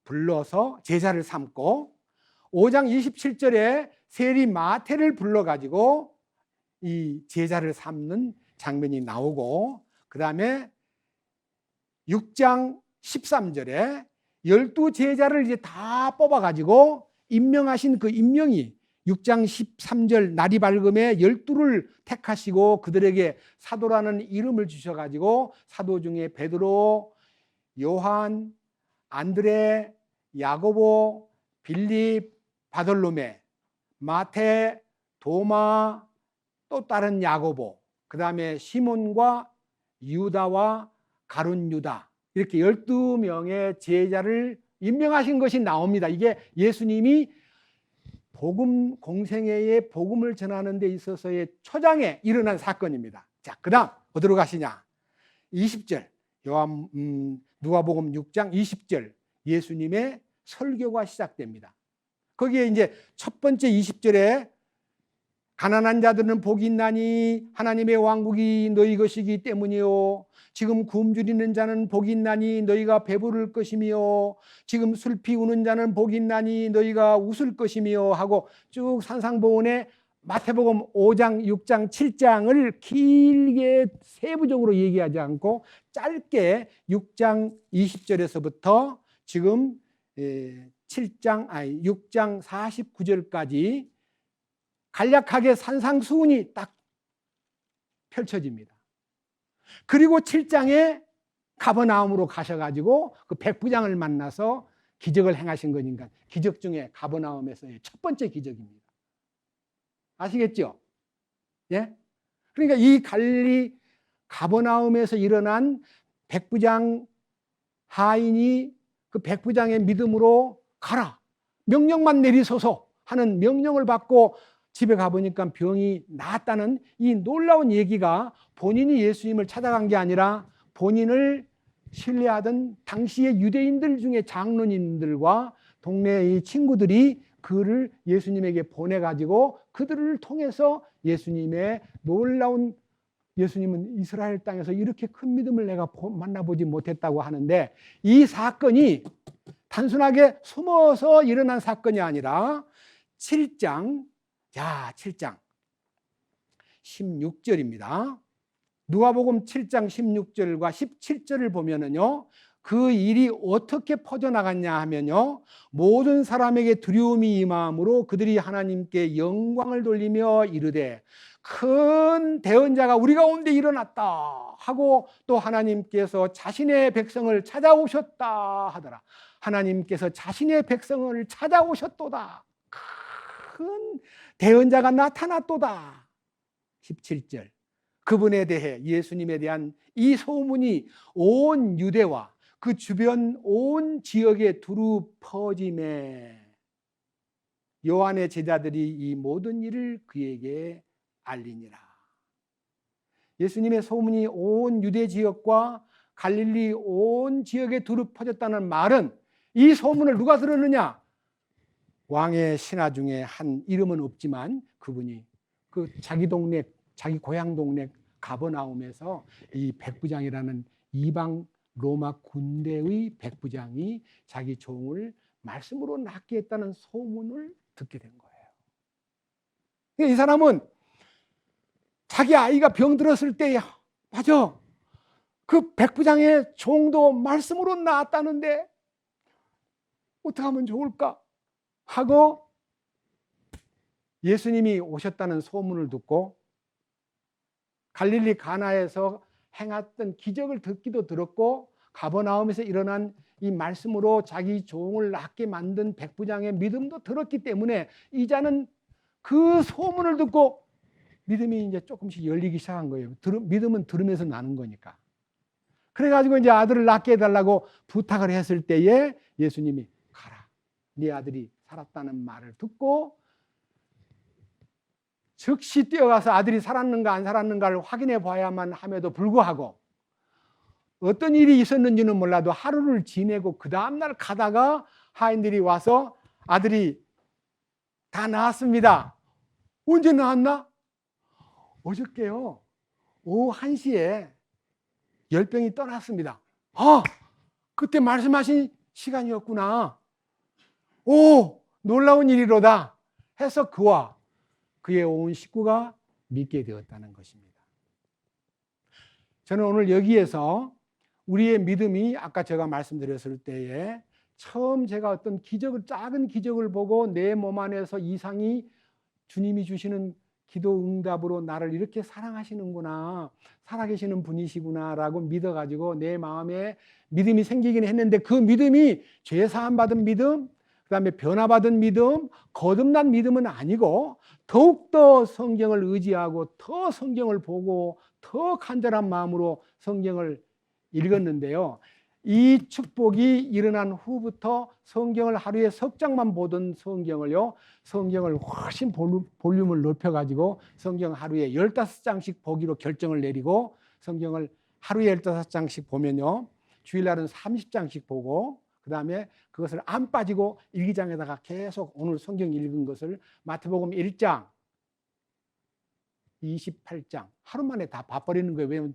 불러서 제자를 삼고 5장 27절에 세리 마태를 불러가지고 이 제자를 삼는 장면이 나오고 그 다음에 6장 13절에 12제자를 이제 다 뽑아가지고 임명하신 그 임명이 6장 13절 날이 밝음에 12를 택하시고 그들에게 사도라는 이름을 주셔가지고 사도 중에 베드로, 요한, 안드레, 야고보, 빌립, 바돌로메, 마태, 도마, 또 다른 야고보, 그 다음에 시몬과 유다와 가룟 유다 이렇게 12명의 제자를 임명하신 것이 나옵니다. 이게 예수님이 복음 공생애의 복음을 전하는 데 있어서의 초장에 일어난 사건입니다. 자, 그다음 어디로 가시냐? 20절 누가복음 6장 20절 예수님의 설교가 시작됩니다. 거기에 이제 첫 번째 20절에 가난한 자들은 복이 있나니 하나님의 왕국이 너희 것이기 때문이요 지금 굶주리는 자는 복이 있나니 너희가 배부를 것이며 지금 슬피 우는 자는 복이 있나니 너희가 웃을 것이며 하고 쭉 산상보훈에 마태복음 5장, 6장, 7장을 길게 세부적으로 얘기하지 않고 짧게 6장 20절에서부터 지금 6장 49절까지 간략하게 산상수훈이 딱 펼쳐집니다. 그리고 7장에 가버나움으로 가셔가지고 그 백부장을 만나서 기적을 행하신 거니까 기적 중에 가버나움에서의 첫 번째 기적입니다. 아시겠죠? 예? 그러니까 이 갈릴리 가버나움에서 일어난 백부장 하인이 그 백부장의 믿음으로 가라 명령만 내리소서 하는 명령을 받고 집에 가보니까 병이 나았다는 이 놀라운 얘기가 본인이 예수님을 찾아간 게 아니라 본인을 신뢰하던 당시의 유대인들 중에 장로님들과 동네의 친구들이 그를 예수님에게 보내가지고 그들을 통해서 예수님의 놀라운 예수님은 이스라엘 땅에서 이렇게 큰 믿음을 내가 만나보지 못했다고 하는데 이 사건이 단순하게 숨어서 일어난 사건이 아니라 7장 자, 7장 16절입니다. 누가복음 7장 16절과 17절을 보면은요, 그 일이 어떻게 퍼져나갔냐 하면요, 모든 사람에게 두려움이 임함으로 그들이 하나님께 영광을 돌리며 이르되 큰 대언자가 우리 가운데 일어났다 하고 또 하나님께서 자신의 백성을 찾아오셨다 하더라. 하나님께서 자신의 백성을 찾아오셨도다. 큰 대언자가 나타났도다. 17절. 그분에 대해, 예수님에 대한 이 소문이 온 유대와 그 주변 온 지역에 두루 퍼짐에 요한의 제자들이 이 모든 일을 그에게 알리니라. 예수님의 소문이 온 유대 지역과 갈릴리 온 지역에 두루 퍼졌다는 말은, 이 소문을 누가 들었느냐? 왕의 신하 중에 한 이름은 없지만 그분이 그 자기 동네, 자기 고향 동네 가버나움에서 이 백부장이라는 이방 로마 군대의 백부장이 자기 종을 말씀으로 낫게 했다는 소문을 듣게 된 거예요. 이 사람은 자기 아이가 병들었을 때, 맞아, 그 백부장의 종도 말씀으로 나았다는데 어떻게 하면 좋을까 하고 예수님이 오셨다는 소문을 듣고 갈릴리 가나에서 행했던 기적을 듣기도 들었고 가버나움에서 일어난 이 말씀으로 자기 종을 낫게 만든 백부장의 믿음도 들었기 때문에 이자는 그 소문을 듣고 믿음이 이제 조금씩 열리기 시작한 거예요. 믿음은 들으면서 나는 거니까. 그래가지고 이제 아들을 낳게 해달라고 부탁을 했을 때에 예수님이 가라, 네 아들이 살았다는 말을 듣고 즉시 뛰어가서 아들이 살았는가 안 살았는가를 확인해 봐야만 함에도 불구하고 어떤 일이 있었는지는 몰라도 하루를 지내고 그 다음날 가다가 하인들이 와서 아들이 다 나았습니다. 언제 나았나? 어저께요 오후 1시에 열병이 떠났습니다. 아, 그때 말씀하신 시간이었구나. 오, 놀라운 일이로다 해서 그와 그의 온 식구가 믿게 되었다는 것입니다. 저는 오늘 여기에서 우리의 믿음이 아까 제가 말씀드렸을 때에 처음 제가 어떤 기적을, 작은 기적을 보고 내 몸 안에서 이상이 주님이 주시는 기도 응답으로 나를 이렇게 사랑하시는구나, 살아계시는 분이시구나 라고 믿어가지고 내 마음에 믿음이 생기긴 했는데 그 믿음이 죄 사함 받은 믿음, 그 다음에 변화받은 믿음, 거듭난 믿음은 아니고 더욱더 성경을 의지하고 더 성경을 보고 더 간절한 마음으로 성경을 읽었는데요. 이 축복이 일어난 후부터 성경을 하루에 석 장만 보던 성경을 훨씬 볼륨을 높여가지고 성경 하루에 15장씩 보기로 결정을 내리고 성경을 하루에 15장씩 보면요, 주일날은 30장씩 보고 그 다음에 그것을 안 빠지고 일기장에다가 계속 오늘 성경 읽은 것을 마태복음 1장, 28장 하루 만에 다 봐버리는 거예요. 왜냐하면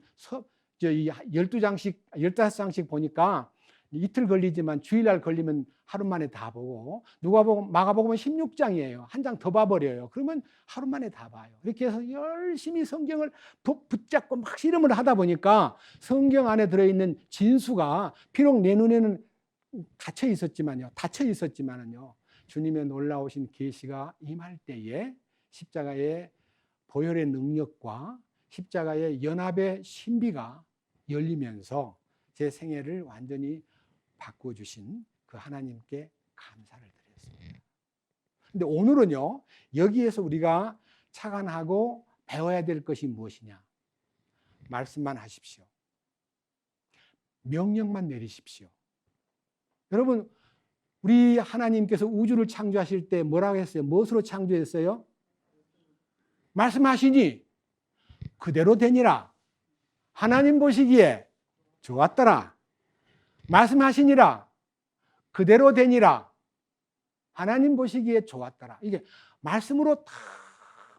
12장씩, 15장씩 보니까 이틀 걸리지만 주일날 걸리면 하루 만에 다 보고, 마가복음은 16장이에요. 한 장 더 봐버려요. 그러면 하루 만에 다 봐요. 이렇게 해서 열심히 성경을 붙잡고 막 실험을 하다 보니까 성경 안에 들어있는 진수가 비록 내 눈에는 닫혀 있었지만은요, 주님의 놀라우신 계시가 임할 때에 십자가의 보혈의 능력과 십자가의 연합의 신비가 열리면서 제 생애를 완전히 바꿔주신 그 하나님께 감사를 드렸습니다. 근데 오늘은요, 여기에서 우리가 착안하고 배워야 될 것이 무엇이냐? 말씀만 하십시오. 명령만 내리십시오. 여러분, 우리 하나님께서 우주를 창조하실 때 뭐라고 했어요? 무엇으로 창조했어요? 말씀하시니 그대로 되니라. 하나님 보시기에 좋았더라. 말씀하시니라. 그대로 되니라. 하나님 보시기에 좋았더라. 이게 말씀으로 다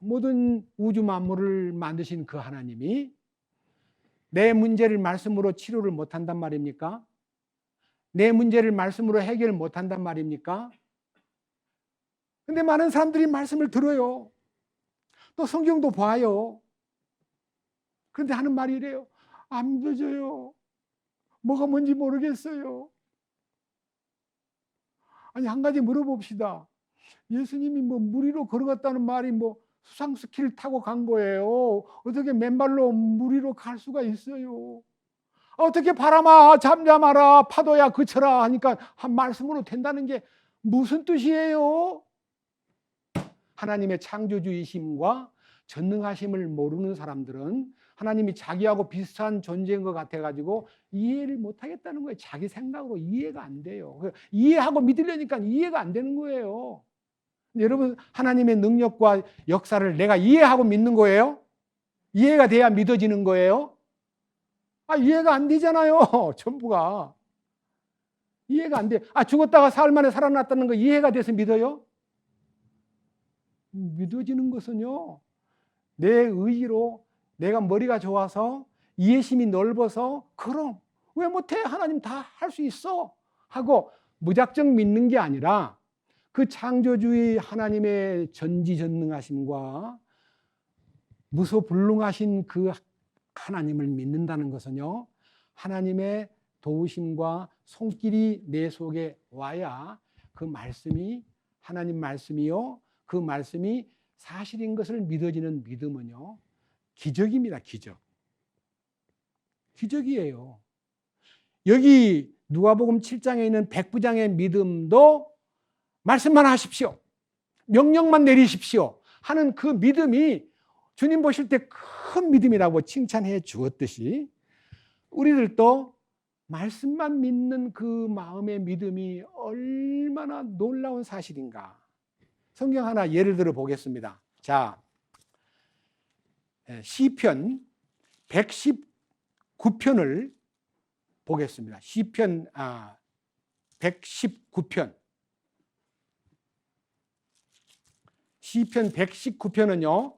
모든 우주 만물을 만드신 그 하나님이 내 문제를 말씀으로 치료를 못한단 말입니까? 내 문제를 말씀으로 해결 못한단 말입니까? 근데 많은 사람들이 말씀을 들어요. 또 성경도 봐요. 그런데 하는 말이 이래요. 안 믿어져요. 뭐가 뭔지 모르겠어요. 아니, 한 가지 물어봅시다. 예수님이 뭐 물 위로 걸어갔다는 말이 뭐 수상스키를 타고 간 거예요. 어떻게 맨발로 물 위로 갈 수가 있어요? 어떻게 바람아 잠잠하라 파도야 그쳐라 하니까 한 말씀으로 된다는 게 무슨 뜻이에요? 하나님의 창조주의심과 전능하심을 모르는 사람들은 하나님이 자기하고 비슷한 존재인 것 같아가지고 이해를 못하겠다는 거예요. 자기 생각으로 이해가 안 돼요. 이해하고 믿으려니까 이해가 안 되는 거예요. 여러분, 하나님의 능력과 역사를 내가 이해하고 믿는 거예요? 이해가 돼야 믿어지는 거예요? 이해가 안 되잖아요. 전부가. 이해가 안 돼. 죽었다가 사흘 만에 살아났다는 거 이해가 돼서 믿어요? 믿어지는 것은요, 내 의지로 내가 머리가 좋아서 이해심이 넓어서 그럼 왜 못해? 하나님 다 할 수 있어 하고 무작정 믿는 게 아니라 그 창조주의 하나님의 전지전능하심과 무소불능하신 그 하나님을 믿는다는 것은요, 하나님의 도우심과 손길이 내 속에 와야 그 말씀이 하나님 말씀이요, 그 말씀이 사실인 것을 믿어지는 믿음은요, 기적입니다. 기적. 기적이에요. 여기 누가복음 7장에 있는 백부장의 믿음도 말씀만 하십시오, 명령만 내리십시오 하는 그 믿음이 주님 보실 때 큰 믿음이라고 칭찬해 주었듯이 우리들도 말씀만 믿는 그 마음의 믿음이 얼마나 놀라운 사실인가. 성경 하나 예를 들어 보겠습니다. 자, 시편 119편을 보겠습니다. 시편 119편. 시편 119편은요,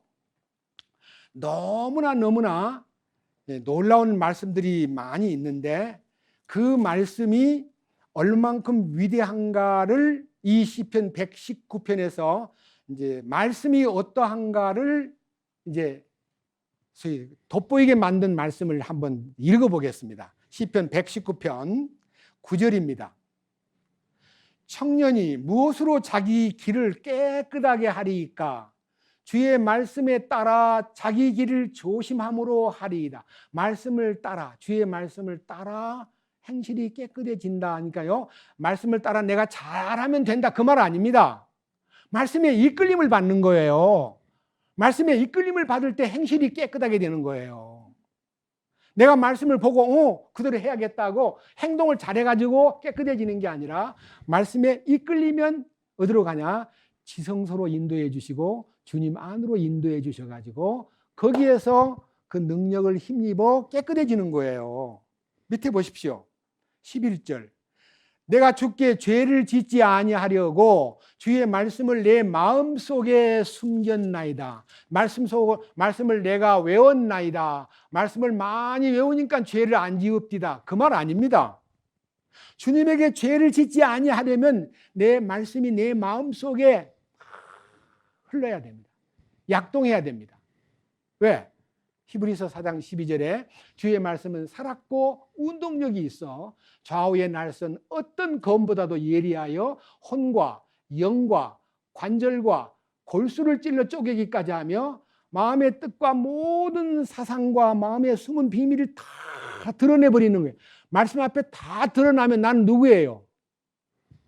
너무나 놀라운 말씀들이 많이 있는데 그 말씀이 얼만큼 위대한가를 이 시편 119편에서 이제 말씀이 어떠한가를 이제 돋보이게 만든 말씀을 한번 읽어보겠습니다. 시편 119편 9절입니다. 청년이 무엇으로 자기 길을 깨끗하게 하리이까? 주의 말씀에 따라 자기 길을 조심함으로 하리이다. 말씀을 따라, 주의 말씀을 따라 행실이 깨끗해진다 하니까요, 말씀을 따라 내가 잘하면 된다 그 말 아닙니다. 말씀에 이끌림을 받는 거예요. 말씀에 이끌림을 받을 때 행실이 깨끗하게 되는 거예요. 내가 말씀을 보고 그대로 해야겠다고 행동을 잘해가지고 깨끗해지는 게 아니라 말씀에 이끌리면 어디로 가냐? 지성소로 인도해 주시고 주님 안으로 인도해 주셔가지고 거기에서 그 능력을 힘입어 깨끗해지는 거예요. 밑에 보십시오. 11절. 내가 주께 죄를 짓지 아니하려고 주의 말씀을 내 마음속에 숨겼나이다. 말씀을 내가 외웠나이다. 말씀을 많이 외우니까 죄를 안 지읍디다. 그 말 아닙니다. 주님에게 죄를 짓지 아니하려면 내 말씀이 내 마음속에 흘러야 됩니다. 약동해야 됩니다. 왜? 히브리서 4장 12절에 주의 말씀은 살았고 운동력이 있어 좌우의 날선 어떤 검보다도 예리하여 혼과 영과 관절과 골수를 찔러 쪼개기까지 하며 마음의 뜻과 모든 사상과 마음의 숨은 비밀을 다 드러내버리는 거예요. 말씀 앞에 다 드러나면 나는 누구예요?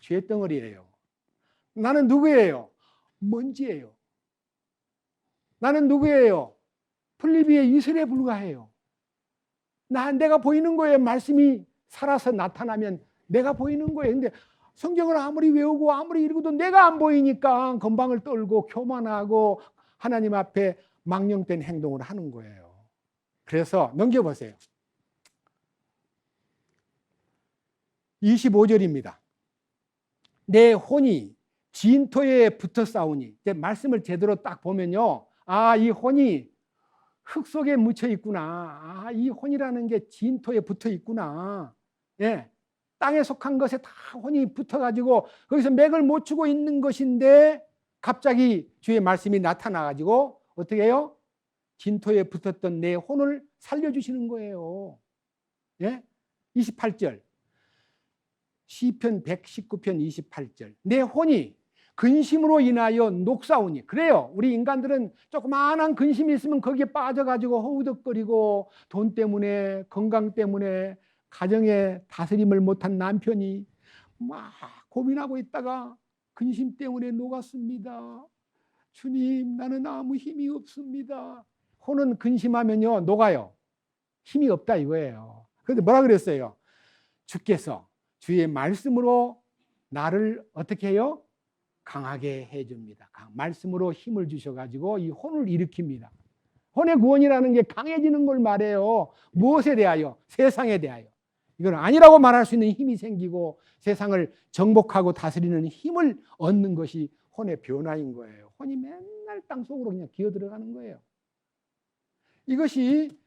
죄덩어리예요. 나는 누구예요? 먼지예요. 나는 누구예요? 플리비의 이슬에 불과해요. 내가 보이는 거예요. 말씀이 살아서 나타나면 내가 보이는 거예요. 근데 성경을 아무리 외우고 아무리 읽어도 내가 안 보이니까 건방을 떨고 교만하고 하나님 앞에 망령된 행동을 하는 거예요. 그래서 넘겨보세요. 25절입니다. 내 혼이 진토에 붙어 싸우니, 말씀을 제대로 딱 보면요, 이 혼이 흙 속에 묻혀 있구나. 이 혼이라는 게 진토에 붙어 있구나. 예, 땅에 속한 것에 다 혼이 붙어가지고 거기서 맥을 못 추고 있는 것인데 갑자기 주의 말씀이 나타나가지고 어떻게 해요? 진토에 붙었던 내 혼을 살려주시는 거예요. 예? 28절. 시편 119편 28절. 내 혼이 근심으로 인하여 녹사오니. 그래요. 우리 인간들은 조그마한 근심이 있으면 거기에 빠져가지고 허우덕거리고, 돈 때문에, 건강 때문에, 가정에 다스림을 못한 남편이 막 고민하고 있다가 근심 때문에 녹았습니다. 주님, 나는 아무 힘이 없습니다. 혼은 근심하면요, 녹아요. 힘이 없다 이거예요. 그런데 뭐라 그랬어요? 주께서 주의 말씀으로 나를 어떻게 해요? 강하게 해줍니다. 말씀으로 힘을 주셔가지고 이 혼을 일으킵니다. 혼의 구원이라는 게 강해지는 걸 말해요. 무엇에 대하여? 세상에 대하여. 이건 아니라고 말할 수 있는 힘이 생기고 세상을 정복하고 다스리는 힘을 얻는 것이 혼의 변화인 거예요. 혼이 맨날 땅속으로 그냥 기어 들어가는 거예요. 이것이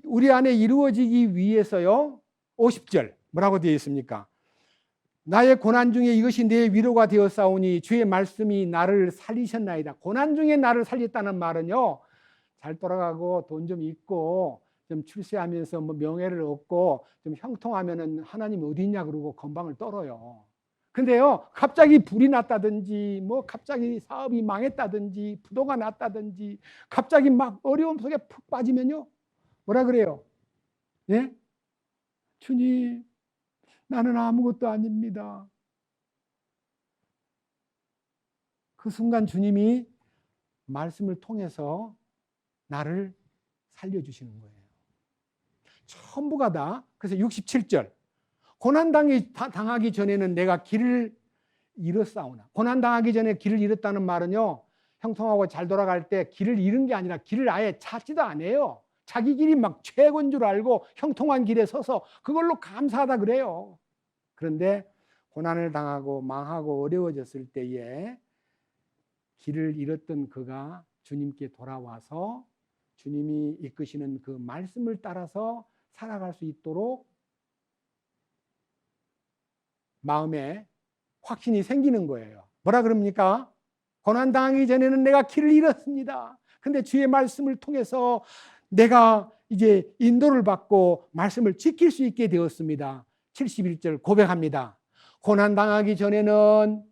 우리 안에 이루어지기 위해서요. 50절 뭐라고 되어 있습니까? 나의 고난 중에 이것이 내 위로가 되었사오니 주의 말씀이 나를 살리셨나이다. 고난 중에 나를 살렸다는 말은요, 잘 돌아가고 돈 좀 있고 좀 출세하면서 뭐 명예를 얻고 좀 형통하면은 하나님 어디 있냐 그러고 건방을 떨어요. 근데요, 갑자기 불이 났다든지 뭐 갑자기 사업이 망했다든지 부도가 났다든지 갑자기 막 어려움 속에 푹 빠지면요, 뭐라 그래요? 예? 주님, 나는 아무것도 아닙니다. 그 순간 주님이 말씀을 통해서 나를 살려주시는 거예요. 전부가 다. 그래서 67절. 고난당하기 전에는 내가 길을 잃었사오나. 고난당하기 전에 길을 잃었다는 말은요, 형통하고 잘 돌아갈 때 길을 잃은 게 아니라 길을 아예 찾지도 않아요. 자기 길이 막 최고인 줄 알고 형통한 길에 서서 그걸로 감사하다 그래요. 그런데 고난을 당하고 망하고 어려워졌을 때에 길을 잃었던 그가 주님께 돌아와서 주님이 이끄시는 그 말씀을 따라서 살아갈 수 있도록 마음에 확신이 생기는 거예요. 뭐라 그럽니까? 고난당하기 전에는 내가 길을 잃었습니다. 근데 주의 말씀을 통해서 내가 이제 인도를 받고 말씀을 지킬 수 있게 되었습니다. 71절 고백합니다. 고난당하기 전에는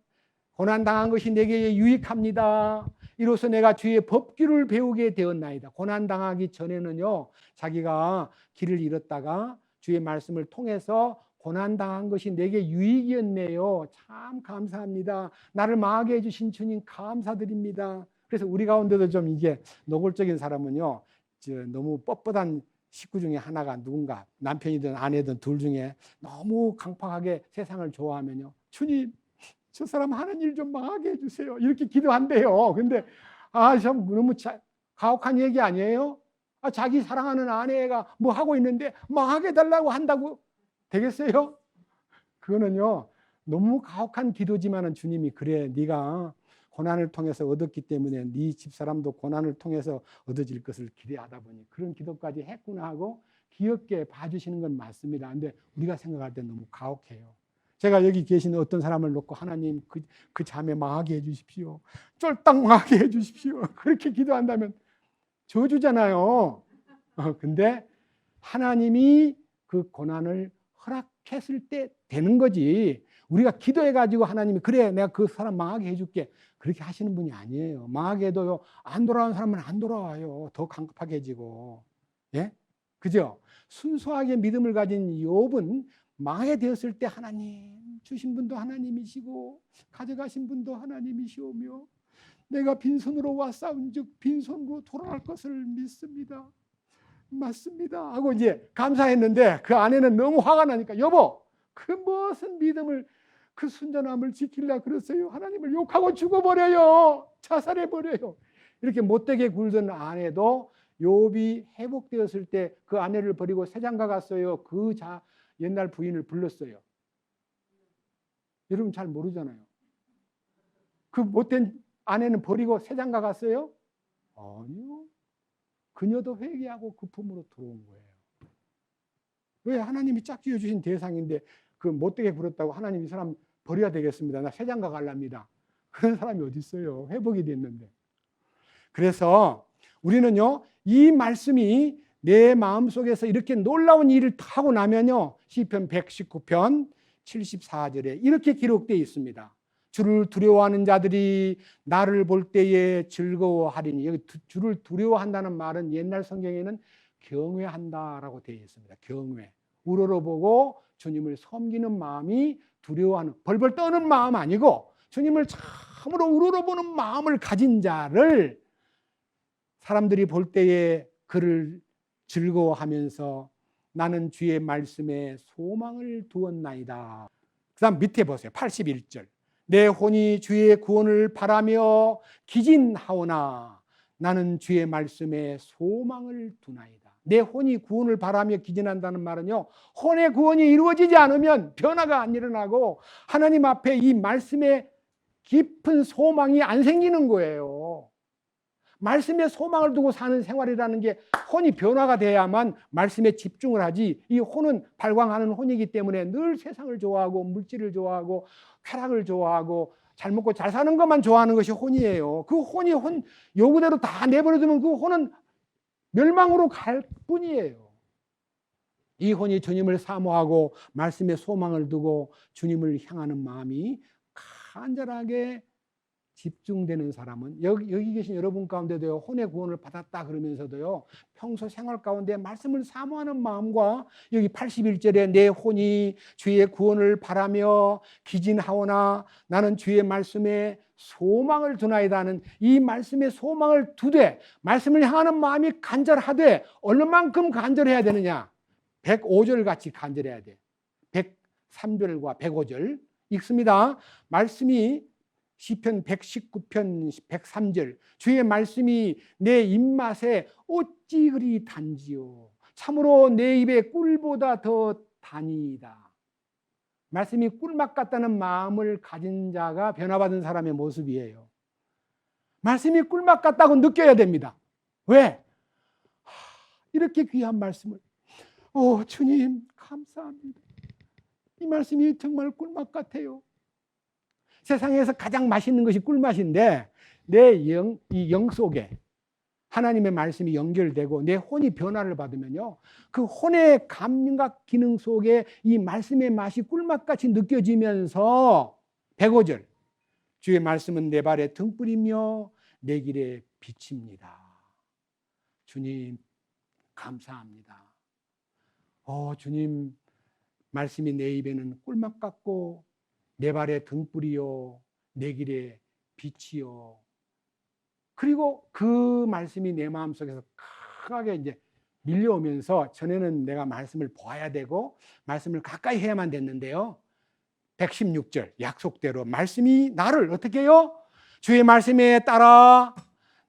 고난당한 것이 내게 유익합니다. 이로써 내가 주의 법규를 배우게 되었나이다. 고난당하기 전에는요, 자기가 길을 잃었다가 주의 말씀을 통해서 고난당한 것이 내게 유익이었네요. 참 감사합니다. 나를 망하게 해주신 주님 감사드립니다. 그래서 우리 가운데도 좀 이게 노골적인 사람은요, 너무 뻣뻣한 식구 중에 하나가 누군가 남편이든 아내든 둘 중에 너무 강팍하게 세상을 좋아하면요, 주님, 저 사람 하는 일 좀 망하게 해주세요. 이렇게 기도한대요. 근데 참 너무 가혹한 얘기 아니에요? 자기 사랑하는 아내가 뭐 하고 있는데 망하게 달라고 한다고 되겠어요? 그거는요, 너무 가혹한 기도지만은 주님이 그래, 네가 고난을 통해서 얻었기 때문에 네 집사람도 고난을 통해서 얻어질 것을 기대하다 보니 그런 기도까지 했구나 하고 귀엽게 봐주시는 건 맞습니다. 근데 우리가 생각할 때 너무 가혹해요. 제가 여기 계신 어떤 사람을 놓고 하나님 그 자매 망하게 해주십시오. 쫄딱 망하게 해주십시오. 그렇게 기도한다면 저주잖아요. 근데 하나님이 그 고난을 허락했을 때 되는 거지. 우리가 기도해가지고 하나님이 그래 내가 그 사람 망하게 해줄게 그렇게 하시는 분이 아니에요. 망하게 해도요, 안 돌아오는 사람은 안 돌아와요. 더 강팍해지고. 예? 그죠? 순수하게 믿음을 가진 욥은 망하게 되었을 때 하나님 주신 분도 하나님이시고 가져가신 분도 하나님이시오며 내가 빈손으로 왔사온즉 빈손으로 돌아갈 것을 믿습니다. 맞습니다 하고 이제 감사했는데 그 아내는 너무 화가 나니까 여보, 그 무슨 믿음을 그 순전함을 지키려 그러세요? 하나님을 욕하고 죽어버려요. 자살해버려요. 이렇게 못되게 굴던 아내도 욥이 회복되었을 때 그 아내를 버리고 새장가 갔어요. 그 옛날 부인을 불렀어요. 여러분 잘 모르잖아요. 그 못된 아내는 버리고 새장가 갔어요? 아니요. 그녀도 회개하고 그 품으로 들어온 거예요. 왜? 하나님이 짝지어 주신 대상인데 그 못되게 굴었다고 하나님 이 사람 버려야 되겠습니다. 나 새장가 갈랍니다. 그런 사람이 어디 있어요? 회복이 됐는데. 그래서 우리는요, 이 말씀이 내 마음속에서 이렇게 놀라운 일을 하고 나면요, 시편 119편 74절에 이렇게 기록되어 있습니다. 주를 두려워하는 자들이 나를 볼 때에 즐거워하리니. 여기 주를 두려워한다는 말은 옛날 성경에는 경외한다라고 되어 있습니다. 경외. 우러러보고 주님을 섬기는 마음이 두려워하는, 벌벌 떠는 마음 아니고 주님을 참으로 우러러보는 마음을 가진 자를 사람들이 볼 때에 그를 즐거워하면서 나는 주의 말씀에 소망을 두었나이다. 그 다음 밑에 보세요. 81절. 내 혼이 주의 구원을 바라며 기진하오나 나는 주의 말씀에 소망을 두나이다. 내 혼이 구원을 바라며 기진한다는 말은요, 혼의 구원이 이루어지지 않으면 변화가 안 일어나고 하나님 앞에 이 말씀에 깊은 소망이 안 생기는 거예요. 말씀에 소망을 두고 사는 생활이라는 게 혼이 변화가 돼야만 말씀에 집중을 하지, 이 혼은 발광하는 혼이기 때문에 늘 세상을 좋아하고 물질을 좋아하고 쾌락을 좋아하고 잘 먹고 잘 사는 것만 좋아하는 것이 혼이에요. 그 혼이 혼 요구대로 다 내버려두면 그 혼은 멸망으로 갈 뿐이에요. 이 혼이 주님을 사모하고 말씀에 소망을 두고 주님을 향하는 마음이 간절하게 집중되는 사람은, 여기 계신 여러분 가운데도요, 혼의 구원을 받았다 그러면서도요, 평소 생활 가운데 말씀을 사모하는 마음과 여기 81절에 내 혼이 주의 구원을 바라며 기진하오나 나는 주의 말씀에 소망을 두나이다는 이 말씀에 소망을 두되 말씀을 향하는 마음이 간절하되 얼마만큼 간절해야 되느냐? 105절 같이 간절해야 돼. 103절과 105절 읽습니다. 말씀이 시편 119편 103절 주의 말씀이 내 입맛에 어찌 그리 단지요 참으로 내 입에 꿀보다 더 다니이다. 말씀이 꿀맛 같다는 마음을 가진 자가 변화받은 사람의 모습이에요. 말씀이 꿀맛 같다고 느껴야 됩니다. 왜? 이렇게 귀한 말씀을, 주님 감사합니다. 이 말씀이 정말 꿀맛 같아요. 세상에서 가장 맛있는 것이 꿀맛인데 내 이 영 속에 하나님의 말씀이 연결되고 내 혼이 변화를 받으면요, 그 혼의 감각 기능 속에 이 말씀의 맛이 꿀맛같이 느껴지면서 105절 주의 말씀은 내 발에 등불이며 내 길에 빛입니다. 주님 감사합니다. 주님 말씀이 내 입에는 꿀맛 같고 내 발에 등불이요 내 길에 빛이요. 그리고 그 말씀이 내 마음속에서 강하게 이제 밀려오면서, 전에는 내가 말씀을 보아야 되고 말씀을 가까이 해야만 됐는데요, 116절 약속대로 말씀이 나를 어떻게 해요? 주의 말씀에 따라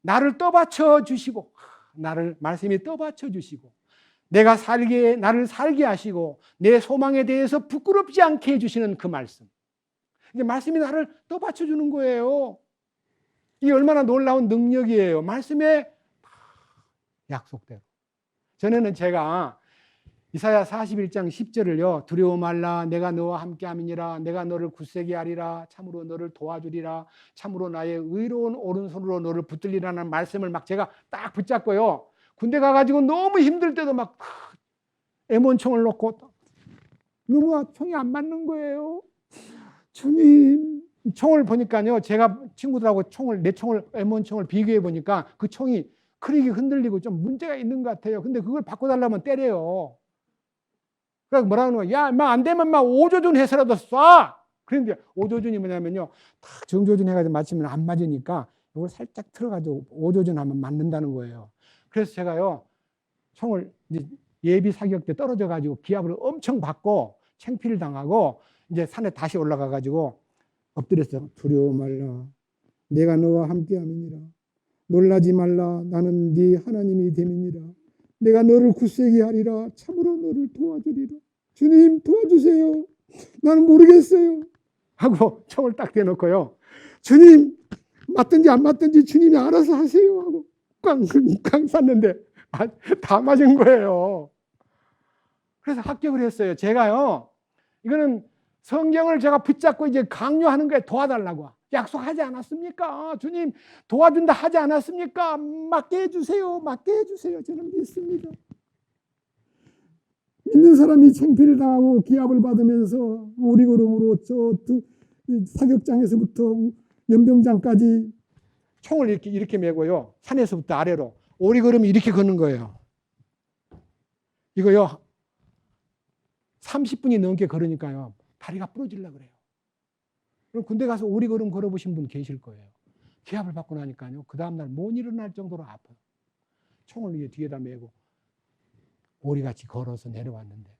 나를 떠받쳐 주시고, 나를 말씀이 떠받쳐 주시고 나를 살게 하시고 내 소망에 대해서 부끄럽지 않게 해주시는 그 말씀, 이게 말씀이 나를 떠받쳐 주는 거예요. 이게 얼마나 놀라운 능력이에요. 말씀에 약속대로. 전에는 제가 이사야 41장 10절을요, 두려워 말라 내가 너와 함께함이니라 내가 너를 굳세게 하리라 참으로 너를 도와주리라 참으로 나의 의로운 오른손으로 너를 붙들리라는 말씀을 막 제가 딱 붙잡고요, 군대 가가지고 너무 힘들 때도 막 M1총을 놓고 너무 총이 안 맞는 거예요. 주님, 총을 보니까요, 제가 친구들하고 내 총을 M1총을 비교해 보니까 그 총이 크릭이 흔들리고 좀 문제가 있는 것 같아요. 근데 그걸 바꿔달라면 때려요. 그래서 뭐라 하는 거야? 야, 안 되면 막 오조준 해서라도 쏴! 그런데 오조준이 뭐냐면요, 딱 정조준 해가지고 맞추면 안 맞으니까 이걸 살짝 틀어가지고 오조준 하면 맞는다는 거예요. 그래서 제가요, 총을 이제 예비 사격 때 떨어져가지고 기압을 엄청 받고 창피를 당하고 이제 산에 다시 올라가가지고 엎드렸어. 두려워 말라 내가 너와 함께함이니라 놀라지 말라 나는 네 하나님이 됨이니라 내가 너를 굳세게 하리라 참으로 너를 도와주리라. 주님 도와주세요. 나는 모르겠어요 하고 총을 딱 대놓고요, 주님 맞든지 안 맞든지 주님이 알아서 하세요 하고 꽝꽝 쐈는데 다 맞은 거예요. 그래서 합격을 했어요. 제가요, 이거는 성경을 제가 붙잡고 이제 강요하는 거에 도와달라고. 약속하지 않았습니까? 주님 도와준다 하지 않았습니까? 맡게 해주세요. 맡게 해주세요. 저는 믿습니다. 믿는 사람이 창피를 당하고 기합을 받으면서 오리걸음으로 저 사격장에서부터 연병장까지 총을 이렇게 메고요. 산에서부터 아래로 오리걸음이 이렇게 걷는 거예요. 이거요. 30분이 넘게 걸으니까요. 다리가 부러지려고 그래요. 그럼 군대 가서 오리걸음 걸어보신 분 계실 거예요. 기합을 받고 나니까요. 그 다음날 못 일어날 정도로 아파요. 총을 뒤에다 메고 오리같이 걸어서 내려왔는데.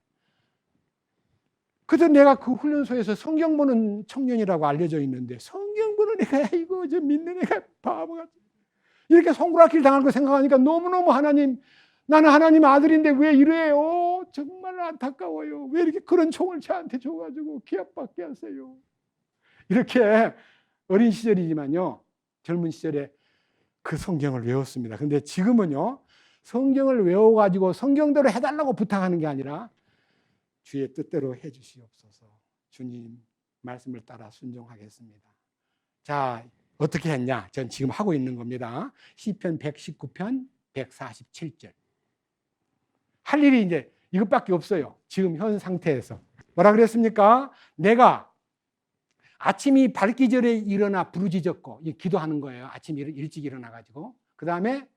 그때 내가 그 훈련소에서 성경 보는 청년이라고 알려져 있는데 성경 보는 애가 이거 저 믿는 애가 바보같이 이렇게 손가락질 당할 거 생각하니까 너무너무 하나님, 나는 하나님 아들인데 왜 이래요? 정말 안타까워요. 왜 이렇게 그런 총을 저한테 줘가지고 기합받게 하세요? 이렇게 어린 시절이지만요, 젊은 시절에 그 성경을 외웠습니다. 근데 지금은요, 성경을 외워가지고 성경대로 해달라고 부탁하는 게 아니라 주의 뜻대로 해주시옵소서. 주님 말씀을 따라 순종하겠습니다. 자, 어떻게 했냐? 전 지금 하고 있는 겁니다. 시편 119편 147절. 할 일이 이제 이것밖에 없어요. 지금 현 상태에서. 뭐라 그랬습니까? 내가 아침이 밝기 전에 일어나 부르짖었고, 기도하는 거예요. 아침 일찍 일어나가지고. 그 다음에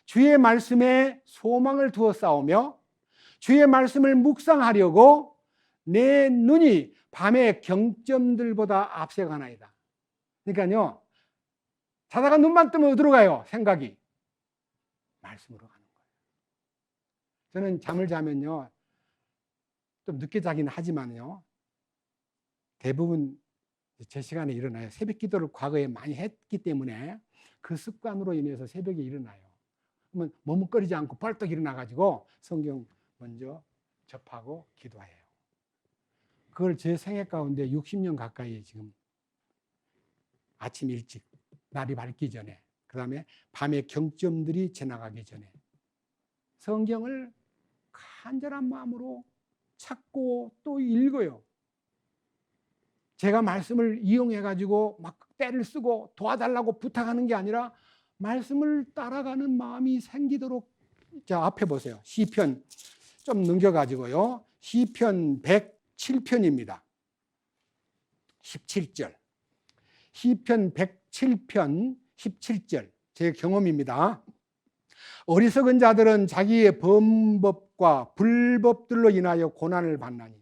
주의 말씀에 소망을 두어 싸우며 주의 말씀을 묵상하려고 내 눈이 밤의 경점들보다 앞서가나이다. 그러니까요, 자다가 눈만 뜨면 어디로 가요? 생각이 말씀으로 가는 거예요. 저는 잠을 자면요, 좀 늦게 자긴 하지만요, 대부분 제 시간에 일어나요. 새벽 기도를 과거에 많이 했기 때문에 그 습관으로 인해서 새벽에 일어나요. 그러면 머뭇거리지 않고 벌떡 일어나가지고 성경 먼저 접하고 기도해요. 그걸 제 생애 가운데 60년 가까이 지금 아침 일찍 날이 밝기 전에, 그 다음에 밤의 경점들이 지나가기 전에 성경을 간절한 마음으로 찾고 또 읽어요. 제가 말씀을 이용해가지고 막 때를 쓰고 도와달라고 부탁하는 게 아니라 말씀을 따라가는 마음이 생기도록. 자, 앞에 보세요. 시편 좀 넘겨가지고요. 시편 107편입니다. 17절. 시편 107편 17절. 제 경험입니다. 어리석은 자들은 자기의 범법과 불법들로 인하여 고난을 받나니.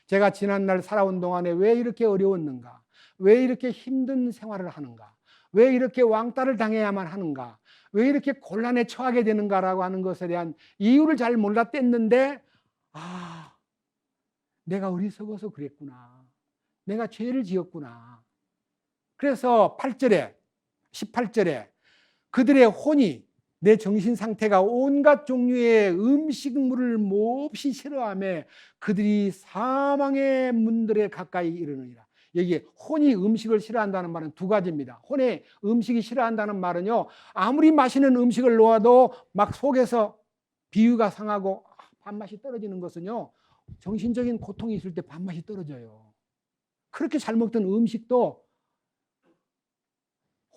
제가 지난날 살아온 동안에 왜 이렇게 어려웠는가? 왜 이렇게 힘든 생활을 하는가? 왜 이렇게 왕따를 당해야만 하는가? 왜 이렇게 곤란에 처하게 되는가라고 하는 것에 대한 이유를 잘 몰랐댔는데, 아, 내가 어리석어서 그랬구나. 내가 죄를 지었구나. 그래서 8절에, 18절에 그들의 혼이, 내 정신 상태가 온갖 종류의 음식물을 몹시 싫어하며 그들이 사망의 문들에 가까이 이르느니라. 여기에 혼이 음식을 싫어한다는 말은 두 가지입니다. 혼의 음식이 싫어한다는 말은요, 아무리 맛있는 음식을 놓아도 막 속에서 비위가 상하고 밥맛이 떨어지는 것은요, 정신적인 고통이 있을 때 밥맛이 떨어져요. 그렇게 잘 먹던 음식도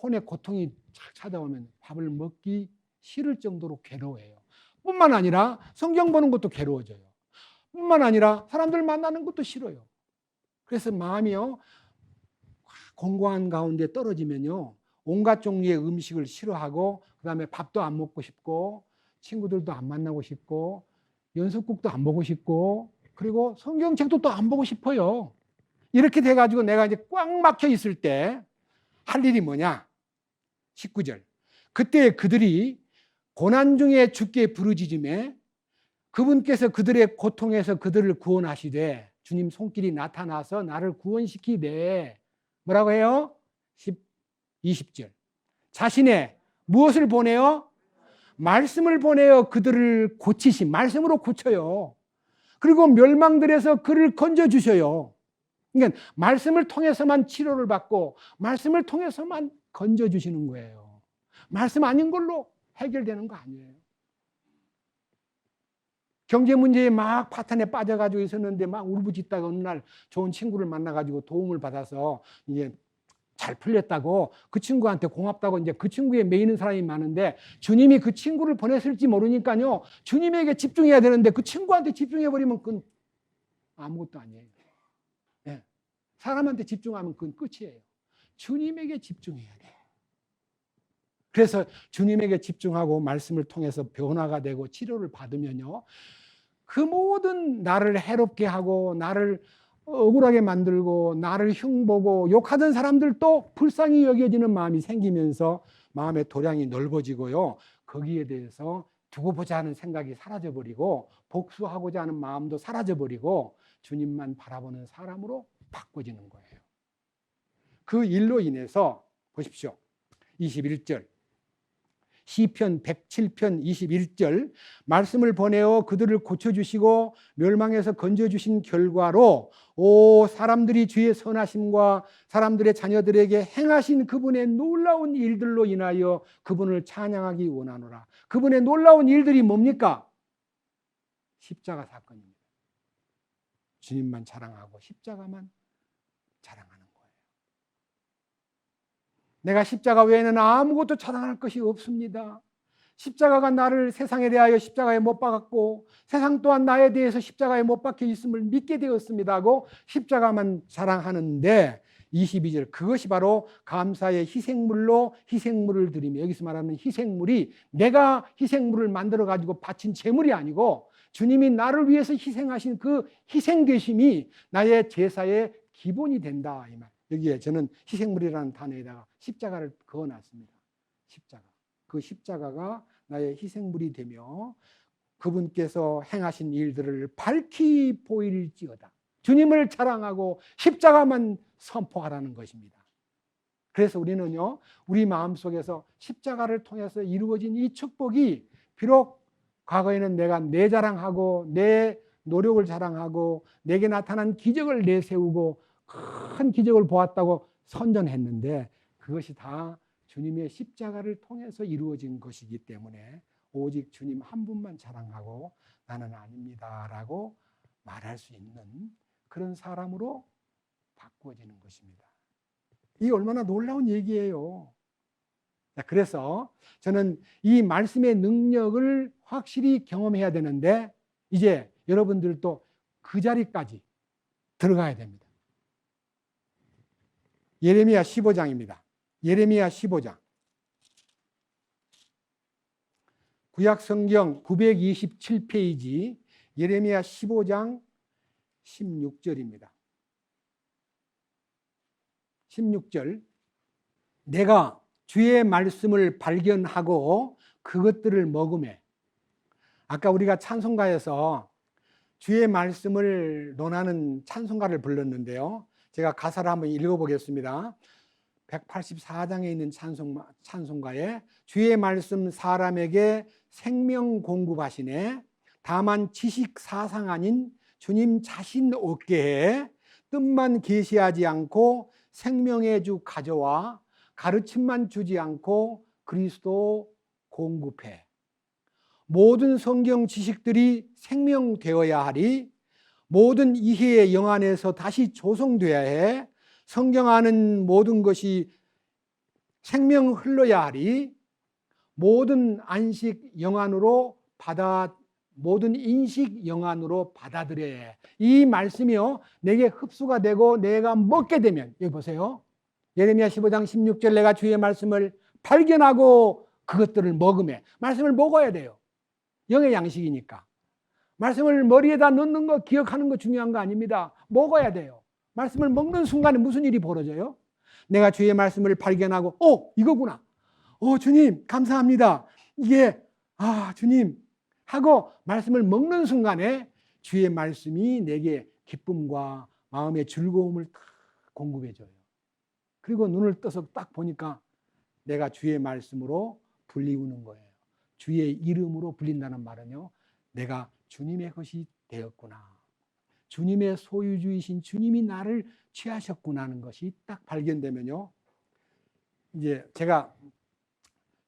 혼의 고통이 착 찾아오면 밥을 먹기 싫을 정도로 괴로워해요. 뿐만 아니라 성경 보는 것도 괴로워져요. 뿐만 아니라 사람들 만나는 것도 싫어요. 그래서 마음이요, 공고한 가운데 떨어지면요, 온갖 종류의 음식을 싫어하고, 그 다음에 밥도 안 먹고 싶고, 친구들도 안 만나고 싶고, 연속국도 안 보고 싶고, 그리고 성경책도 또 안 보고 싶어요. 이렇게 돼가지고 내가 이제 꽉 막혀 있을 때 할 일이 뭐냐? 19절. 그때 그들이 고난 중에 주께 부르짖음에 그분께서 그들의 고통에서 그들을 구원하시되, 주님 손길이 나타나서 나를 구원시키되, 뭐라고 해요? 20절. 자신의 무엇을 보내요? 말씀을 보내어 그들을 고치심. 말씀으로 고쳐요. 그리고 멸망들에서 그를 건져주셔요. 그러니까 말씀을 통해서만 치료를 받고 말씀을 통해서만 건져주시는 거예요. 말씀 아닌 걸로 해결되는 거 아니에요. 경제 문제에 막 파탄에 빠져가지고 있었는데 막 울부짖다가 어느 날 좋은 친구를 만나가지고 도움을 받아서 이제 잘 풀렸다고 그 친구한테 고맙다고 이제 그 친구에 매이는 사람이 많은데 주님이 그 친구를 보냈을지 모르니까요. 주님에게 집중해야 되는데 그 친구한테 집중해버리면 그건 아무것도 아니에요. 네. 사람한테 집중하면 그건 끝이에요. 주님에게 집중해야 돼. 그래서 주님에게 집중하고 말씀을 통해서 변화가 되고 치료를 받으면요. 그 모든 나를 해롭게 하고 나를 억울하게 만들고 나를 흉보고 욕하던 사람들도 불쌍히 여겨지는 마음이 생기면서 마음의 도량이 넓어지고요. 거기에 대해서 두고 보자 하는 생각이 사라져버리고 복수하고자 하는 마음도 사라져버리고 주님만 바라보는 사람으로 바꿔지는 거예요. 그 일로 인해서 보십시오. 21절 시편 107편 21절 말씀을 보내어 그들을 고쳐주시고 멸망에서 건져주신 결과로 오 사람들이 주의 선하심과 사람들의 자녀들에게 행하신 그분의 놀라운 일들로 인하여 그분을 찬양하기 원하노라. 그분의 놀라운 일들이 뭡니까? 십자가 사건입니다. 주님만 자랑하고 십자가만 자랑하는 거예요. 내가 십자가 외에는 아무것도 자랑할 것이 없습니다. 십자가가 나를 세상에 대하여 십자가에 못 박았고 세상 또한 나에 대해서 십자가에 못 박혀 있음을 믿게 되었습니다 하고 십자가만 자랑하는데 22절 그것이 바로 감사의 희생물로 희생물을 드리며 여기서 말하는 희생물이 내가 희생물을 만들어 가지고 바친 제물이 아니고 주님이 나를 위해서 희생하신 그 희생되심이 나의 제사의 기본이 된다 이 말. 여기에 저는 희생물이라는 단어에다가 십자가를 그어놨습니다. 십자가. 그 십자가가 나의 희생물이 되며 그분께서 행하신 일들을 밝히 보일지어다. 주님을 자랑하고 십자가만 선포하라는 것입니다. 그래서 우리는요, 우리 마음속에서 십자가를 통해서 이루어진 이 축복이 비록 과거에는 내가 내 자랑하고 내 노력을 자랑하고 내게 나타난 기적을 내세우고 큰 기적을 보았다고 선전했는데 그것이 다 주님의 십자가를 통해서 이루어진 것이기 때문에 오직 주님 한 분만 자랑하고 나는 아닙니다라고 말할 수 있는 그런 사람으로 바꾸어지는 것입니다. 이게 얼마나 놀라운 얘기예요. 그래서 저는 이 말씀의 능력을 확실히 경험해야 되는데 이제 여러분들도 그 자리까지 들어가야 됩니다. 예레미야 15장입니다. 예레미야 15장. 구약성경 927페이지 예레미야 15장 16절입니다. 16절 내가 주의 말씀을 발견하고 그것들을 먹으매 아까 우리가 찬송가에서 주의 말씀을 논하는 찬송가를 불렀는데요. 제가 가사를 한번 읽어보겠습니다. 184장에 있는 찬송가에 주의 말씀 사람에게 생명 공급하시네 다만 지식 사상 아닌 주님 자신 얻게 해 뜻만 계시하지 않고 생명의 주 가져와 가르침만 주지 않고 그리스도 공급해 모든 성경 지식들이 생명되어야 하리 모든 이해의 영 안에서 다시 조성되어야 해 성경 아는 모든 것이 생명 흘러야 하리 모든 안식 영안으로 모든 인식 영안으로 받아들여야 해. 이 말씀이요 내게 흡수가 되고 내가 먹게 되면 여기 보세요. 예레미야 15장 16절 내가 주의 말씀을 발견하고 그것들을 먹으며 말씀을 먹어야 돼요. 영의 양식이니까. 말씀을 머리에다 넣는 거 기억하는 거 중요한 거 아닙니다. 먹어야 돼요. 말씀을 먹는 순간에 무슨 일이 벌어져요? 내가 주의 말씀을 발견하고 이거구나. 주님 감사합니다. 이게 주님 하고 말씀을 먹는 순간에 주의 말씀이 내게 기쁨과 마음의 즐거움을 다 공급해 줘요. 그리고 눈을 떠서 딱 보니까 내가 주의 말씀으로 불리우는 거예요. 주의 이름으로 불린다는 말은요. 내가 주님의 것이 되었구나. 주님의 소유주이신 주님이 나를 취하셨구나 하는 것이 딱 발견되면요. 이제 제가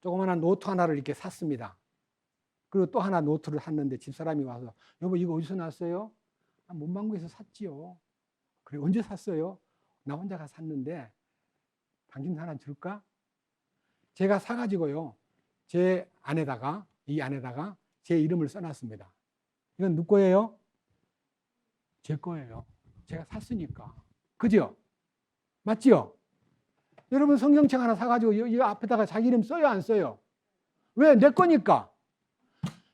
조그마한 노트 하나를 이렇게 샀습니다. 그리고 또 하나 노트를 샀는데 집사람이 와서 여보 이거 어디서 났어요? 문방구에서 샀지요. 그래 언제 샀어요? 나 혼자가 샀는데 당신 하나 줄까? 제가 사가지고요, 제 안에다가, 이 안에다가 제 이름을 써놨습니다. 이건 누구 거예요? 제 거예요. 제가 샀으니까. 그죠? 맞지요? 여러분 성경책 하나 사가지고 이 앞에다가 자기 이름 써요, 안 써요? 왜? 내 거니까.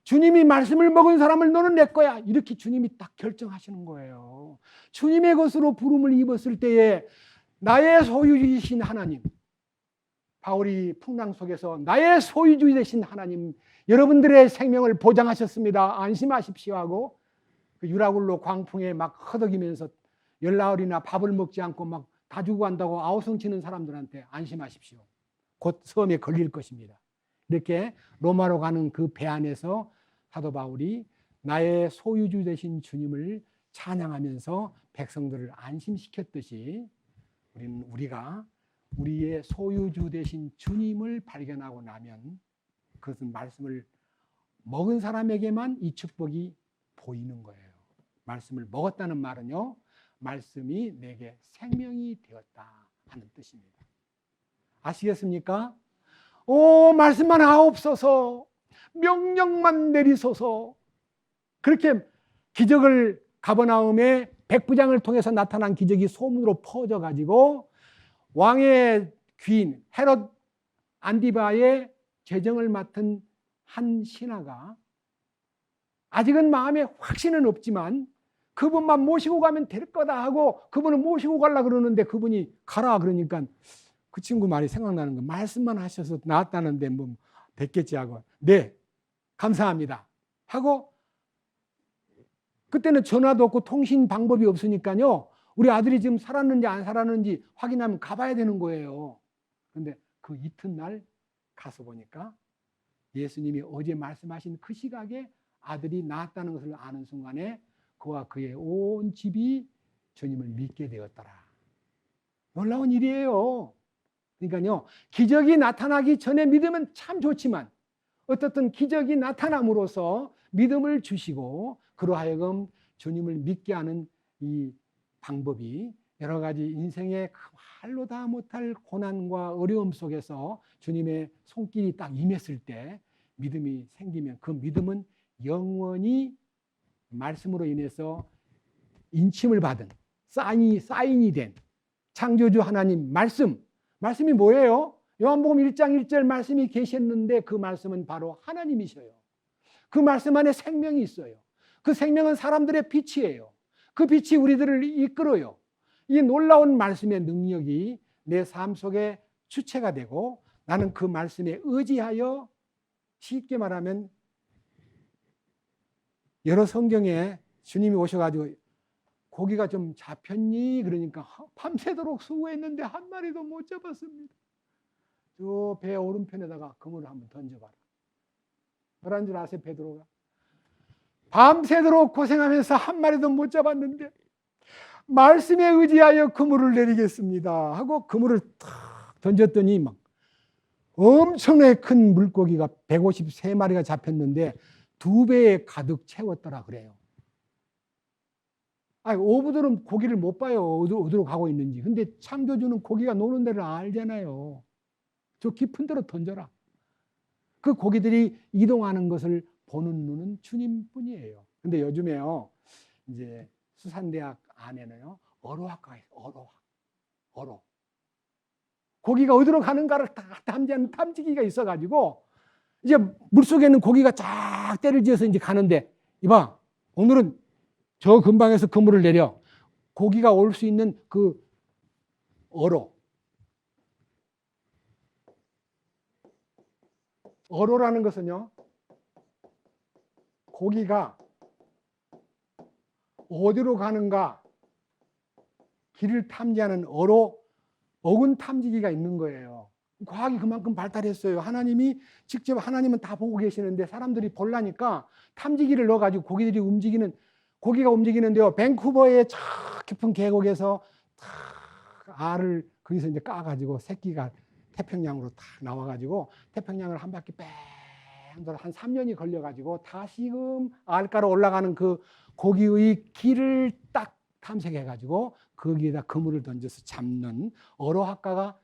주님이 말씀을 먹은 사람을 너는 내 거야. 이렇게 주님이 딱 결정하시는 거예요. 주님의 것으로 부름을 입었을 때에 나의 소유주이신 하나님, 바울이 풍랑 속에서 나의 소유주 되신 하나님, 여러분들의 생명을 보장하셨습니다. 안심하십시오 하고 그 유라굴로 광풍에 막 허덕이면서 열나흘이나 밥을 먹지 않고 막 다 죽어간다고 아우성치는 사람들한테 안심하십시오. 곧 섬에 걸릴 것입니다. 이렇게 로마로 가는 그 배 안에서 사도 바울이 나의 소유주 되신 주님을 찬양하면서 백성들을 안심시켰듯이 우리가 우리의 소유주 되신 주님을 발견하고 나면 그것은 말씀을 먹은 사람에게만 이 축복이 보이는 거예요. 말씀을 먹었다는 말은요, 말씀이 내게 생명이 되었다 하는 뜻입니다. 아시겠습니까? 오, 말씀만 하옵소서, 명령만 내리소서. 그렇게 기적을 가버나움에 백부장을 통해서 나타난 기적이 소문으로 퍼져가지고 왕의 귀인 헤롯 안디바의 재정을 맡은 한 신하가 아직은 마음에 확신은 없지만 그분만 모시고 가면 될 거다 하고 그분을 모시고 가려고 그러는데 그분이 가라 그러니까 그 친구 말이 생각나는 거, 말씀만 하셔서 나왔다는데 뭐 됐겠지 하고 네 감사합니다 하고, 그때는 전화도 없고 통신 방법이 없으니까요, 우리 아들이 지금 살았는지 안 살았는지 확인하면 가봐야 되는 거예요. 그런데 그 이튿날 가서 보니까 예수님이 어제 말씀하신 그 시각에 아들이 낳았다는 것을 아는 순간에 그와 그의 온 집이 주님을 믿게 되었더라. 놀라운 일이에요. 그러니까요, 기적이 나타나기 전에 믿으면 참 좋지만 어떻든 기적이 나타남으로써 믿음을 주시고 그로 하여금 주님을 믿게 하는 이 방법이 여러 가지 인생의 말로 다 못할 고난과 어려움 속에서 주님의 손길이 딱 임했을 때 믿음이 생기면 그 믿음은 영원히 말씀으로 인해서 인침을 받은 사인이 된 창조주 하나님 말씀이 뭐예요? 요한복음 1장 1절 말씀이 계셨는데 그 말씀은 바로 하나님이셔요. 그 말씀 안에 생명이 있어요. 그 생명은 사람들의 빛이에요. 그 빛이 우리들을 이끌어요. 이 놀라운 말씀의 능력이 내 삶 속에 주체가 되고 나는 그 말씀에 의지하여, 쉽게 말하면 여러 성경에 주님이 오셔가지고 고기가 좀 잡혔니? 그러니까 밤새도록 수고했는데 한 마리도 못 잡았습니다. 저 배 오른편에다가 그물을 한번 던져봐라. 뭐라는 줄 아세요? 베드로가 밤새도록 고생하면서 한 마리도 못 잡았는데 말씀에 의지하여 그물을 내리겠습니다 하고 그물을 탁 던졌더니 막 엄청나게 큰 물고기가 153마리가 잡혔는데 2배에 가득 채웠더라 그래요. 어부들은 고기를 못 봐요. 어디로 가고 있는지. 근데 창조주는 고기가 노는 데를 알잖아요. 저 깊은 데로 던져라. 그 고기들이 이동하는 것을 보는 눈은 주님뿐이에요. 근데 요즘에요, 이제 수산대학 안에는요, 어로학과가 있어요. 어로. 고기가 어디로 가는가를 다 탐지하는 탐지기가 있어가지고 이제 물속에 있는 고기가 쫙 때를 지어서 이제 가는데, 이봐, 오늘은 저 근방에서 그물을 내려. 고기가 올 수 있는 그 어로라는 것은요, 고기가 어디로 가는가 길을 탐지하는 어군 탐지기가 있는 거예요. 과학이 그만큼 발달했어요. 하나님이 직접, 하나님은 다 보고 계시는데 사람들이 보려니까 탐지기를 넣어가지고 고기가 움직이는데요. 밴쿠버의 저 깊은 계곡에서 알을 거기서 이제 까가지고 새끼가 태평양으로 딱 나와가지고 태평양을 한 바퀴 뺑 돌아 한 3년이 걸려가지고 다시금 알가로 올라가는 그 고기의 길을 딱 탐색해가지고 거기에다 그물을 던져서 잡는 어로학과가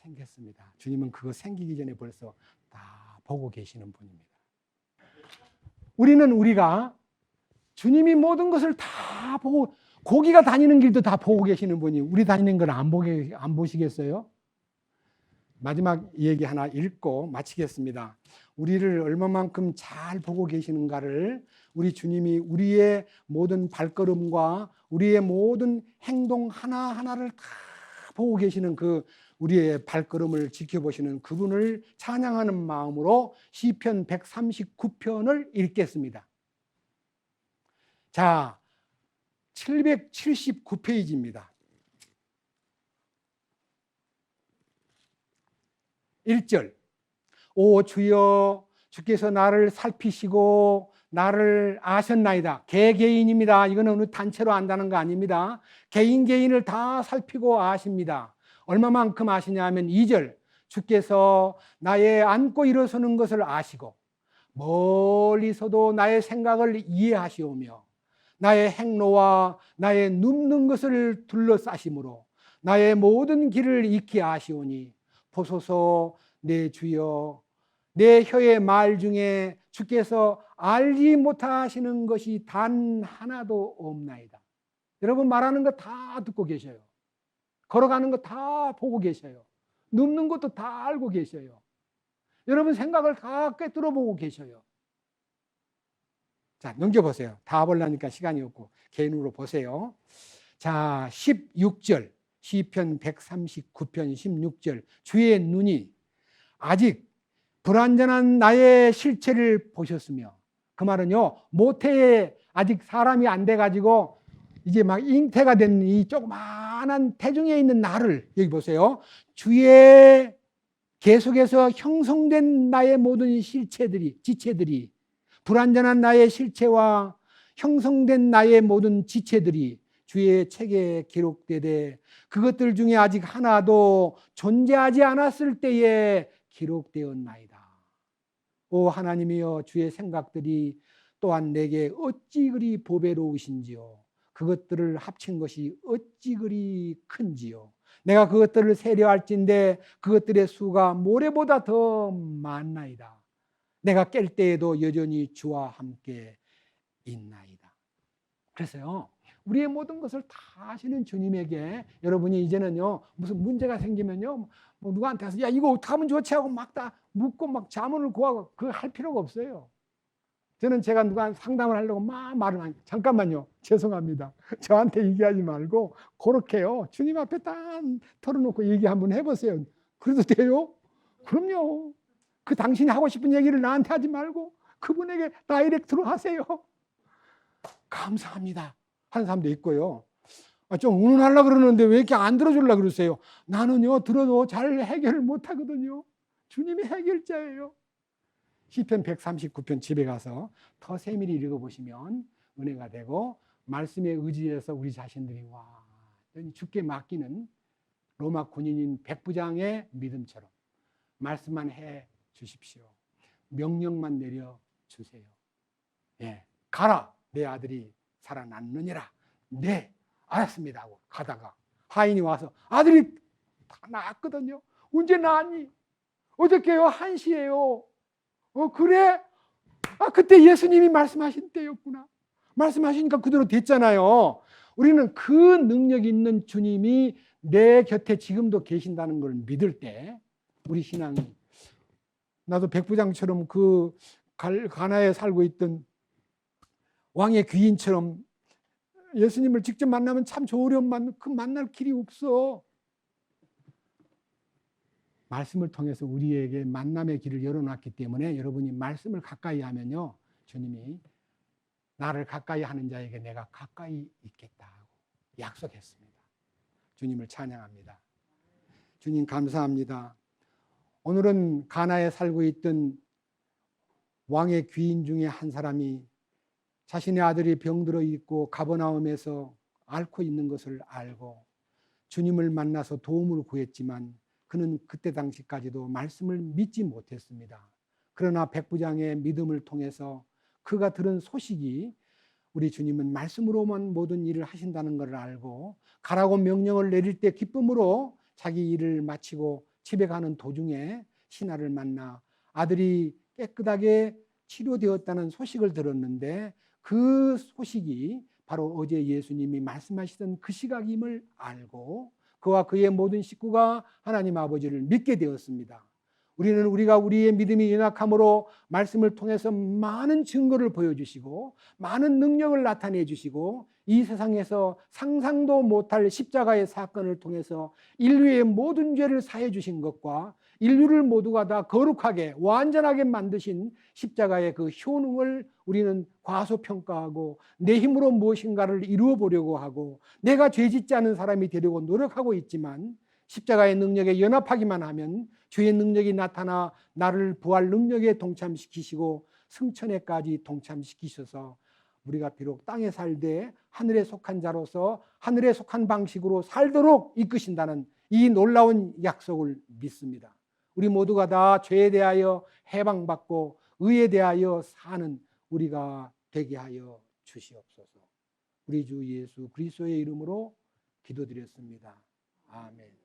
생겼습니다. 주님은 그거 생기기 전에 벌써 다 보고 계시는 분입니다. 우리가 주님이 모든 것을 다 보고, 고기가 다니는 길도 다 보고 계시는 분이 우리 다니는 걸 안 보시겠어요? 마지막 얘기 하나 읽고 마치겠습니다. 우리를 얼마만큼 잘 보고 계시는가를 우리 주님이 우리의 모든 발걸음과 우리의 모든 행동 하나하나를 다 보고 계시는 그 우리의 발걸음을 지켜보시는 그분을 찬양하는 마음으로 시편 139편을 읽겠습니다. 자, 779페이지입니다. 1절. 오 주여, 주께서 나를 살피시고 나를 아셨나이다. 개개인입니다. 이거는 어느 단체로 안다는 거 아닙니다. 개인을 다 살피고 아십니다. 얼마만큼 아시냐 하면 2절. 주께서 나의 앉고 일어서는 것을 아시고 멀리서도 나의 생각을 이해하시오며 나의 행로와 나의 눕는 것을 둘러싸심으로 나의 모든 길을 익히 아시오니 보소서 내 주여, 내 혀의 말 중에 주께서 알지 못하시는 것이 단 하나도 없나이다. 여러분 말하는 거 다 듣고 계셔요. 걸어가는 거 다 보고 계셔요. 눕는 것도 다 알고 계셔요. 여러분 생각을 다 꿰뚫어 보고 계셔요. 자, 넘겨보세요. 다 보려니까 시간이 없고 개인으로 보세요. 자, 16절 시편 139편 16절. 주의 눈이 아직 불완전한 나의 실체를 보셨으며, 그 말은요, 모태에 아직 사람이 안 돼가지고 이제 막 잉태가 된 이 조그마한 태중에 있는 나를, 여기 보세요. 주의 계속해서 형성된 나의 모든 지체들이, 불완전한 나의 실체와 형성된 나의 모든 지체들이 주의 책에 기록되되 그것들 중에 아직 하나도 존재하지 않았을 때에 기록되었나이다. 오 하나님이여, 주의 생각들이 또한 내게 어찌 그리 보배로우신지요. 그것들을 합친 것이 어찌 그리 큰지요. 내가 그것들을 세려할진대 그것들의 수가 모래보다 더 많나이다. 내가 깰 때에도 여전히 주와 함께 있나이다. 그래서요, 우리의 모든 것을 다 아시는 주님에게 여러분이 이제는요, 무슨 문제가 생기면요, 뭐 누구한테 가서 야 이거 어떻게 하면 좋지 하고 막 다 묻고 막 자문을 구하고 그거 할 필요가 없어요. 저는 제가 누가 상담을 하려고 막 말을 하니 잠깐만요, 죄송합니다, 저한테 얘기하지 말고 그렇게요 주님 앞에 딱 털어놓고 얘기 한번 해보세요. 그래도 돼요? 그럼요. 그 당신이 하고 싶은 얘기를 나한테 하지 말고 그분에게 다이렉트로 하세요. 감사합니다 하는 사람도 있고요. 좀 운운하려고 그러는데 왜 이렇게 안 들어주려고 그러세요? 나는요 들어도 잘 해결을 못하거든요. 주님이 해결자예요. 시편 139편 집에 가서 더 세밀히 읽어보시면 은혜가 되고, 말씀에 의지해서 우리 자신들이 주께 맡기는 로마 군인인 백부장의 믿음처럼 말씀만 해 주십시오. 명령만 내려 주세요. 예, 가라 내 아들이 살아났느니라. 네 알았습니다 하고 가다가 하인이 와서 아들이 다 나았거든요. 언제 나았니? 어저께요 1시에요. 그래? 그때 예수님이 말씀하신 때였구나. 말씀하시니까 그대로 됐잖아요. 우리는 그 능력 있는 주님이 내 곁에 지금도 계신다는 걸 믿을 때 우리 신앙이, 나도 백부장처럼 그 가나에 살고 있던 왕의 귀인처럼 예수님을 직접 만나면 참 좋으련만 그 만날 길이 없어. 말씀을 통해서 우리에게 만남의 길을 열어놨기 때문에 여러분이 말씀을 가까이 하면요, 주님이 나를 가까이 하는 자에게 내가 가까이 있겠다 하고 약속했습니다. 주님을 찬양합니다. 주님 감사합니다. 오늘은 가나에 살고 있던 왕의 귀인 중에 한 사람이 자신의 아들이 병들어 있고 가버나움에서 앓고 있는 것을 알고 주님을 만나서 도움을 구했지만 그는 그때 당시까지도 말씀을 믿지 못했습니다. 그러나 백부장의 믿음을 통해서 그가 들은 소식이 우리 주님은 말씀으로만 모든 일을 하신다는 것을 알고 가라고 명령을 내릴 때 기쁨으로 자기 일을 마치고 집에 가는 도중에 신하를 만나 아들이 깨끗하게 치료되었다는 소식을 들었는데 그 소식이 바로 어제 예수님이 말씀하시던 그 시각임을 알고 그와 그의 모든 식구가 하나님 아버지를 믿게 되었습니다. 우리가 우리의 믿음이 연약함으로 말씀을 통해서 많은 증거를 보여주시고 많은 능력을 나타내 주시고 이 세상에서 상상도 못할 십자가의 사건을 통해서 인류의 모든 죄를 사해 주신 것과 인류를 모두가 다 거룩하게 완전하게 만드신 십자가의 그 효능을 우리는 과소평가하고 내 힘으로 무엇인가를 이루어 보려고 하고 내가 죄짓지 않은 사람이 되려고 노력하고 있지만 십자가의 능력에 연합하기만 하면 주의 능력이 나타나 나를 부활 능력에 동참시키시고 승천에까지 동참시키셔서 우리가 비록 땅에 살되 하늘에 속한 자로서 하늘에 속한 방식으로 살도록 이끄신다는 이 놀라운 약속을 믿습니다. 우리 모두가 다 죄에 대하여 해방받고 의에 대하여 사는 우리가 되게 하여 주시옵소서. 우리 주 예수 그리스도의 이름으로 기도드렸습니다. 아멘.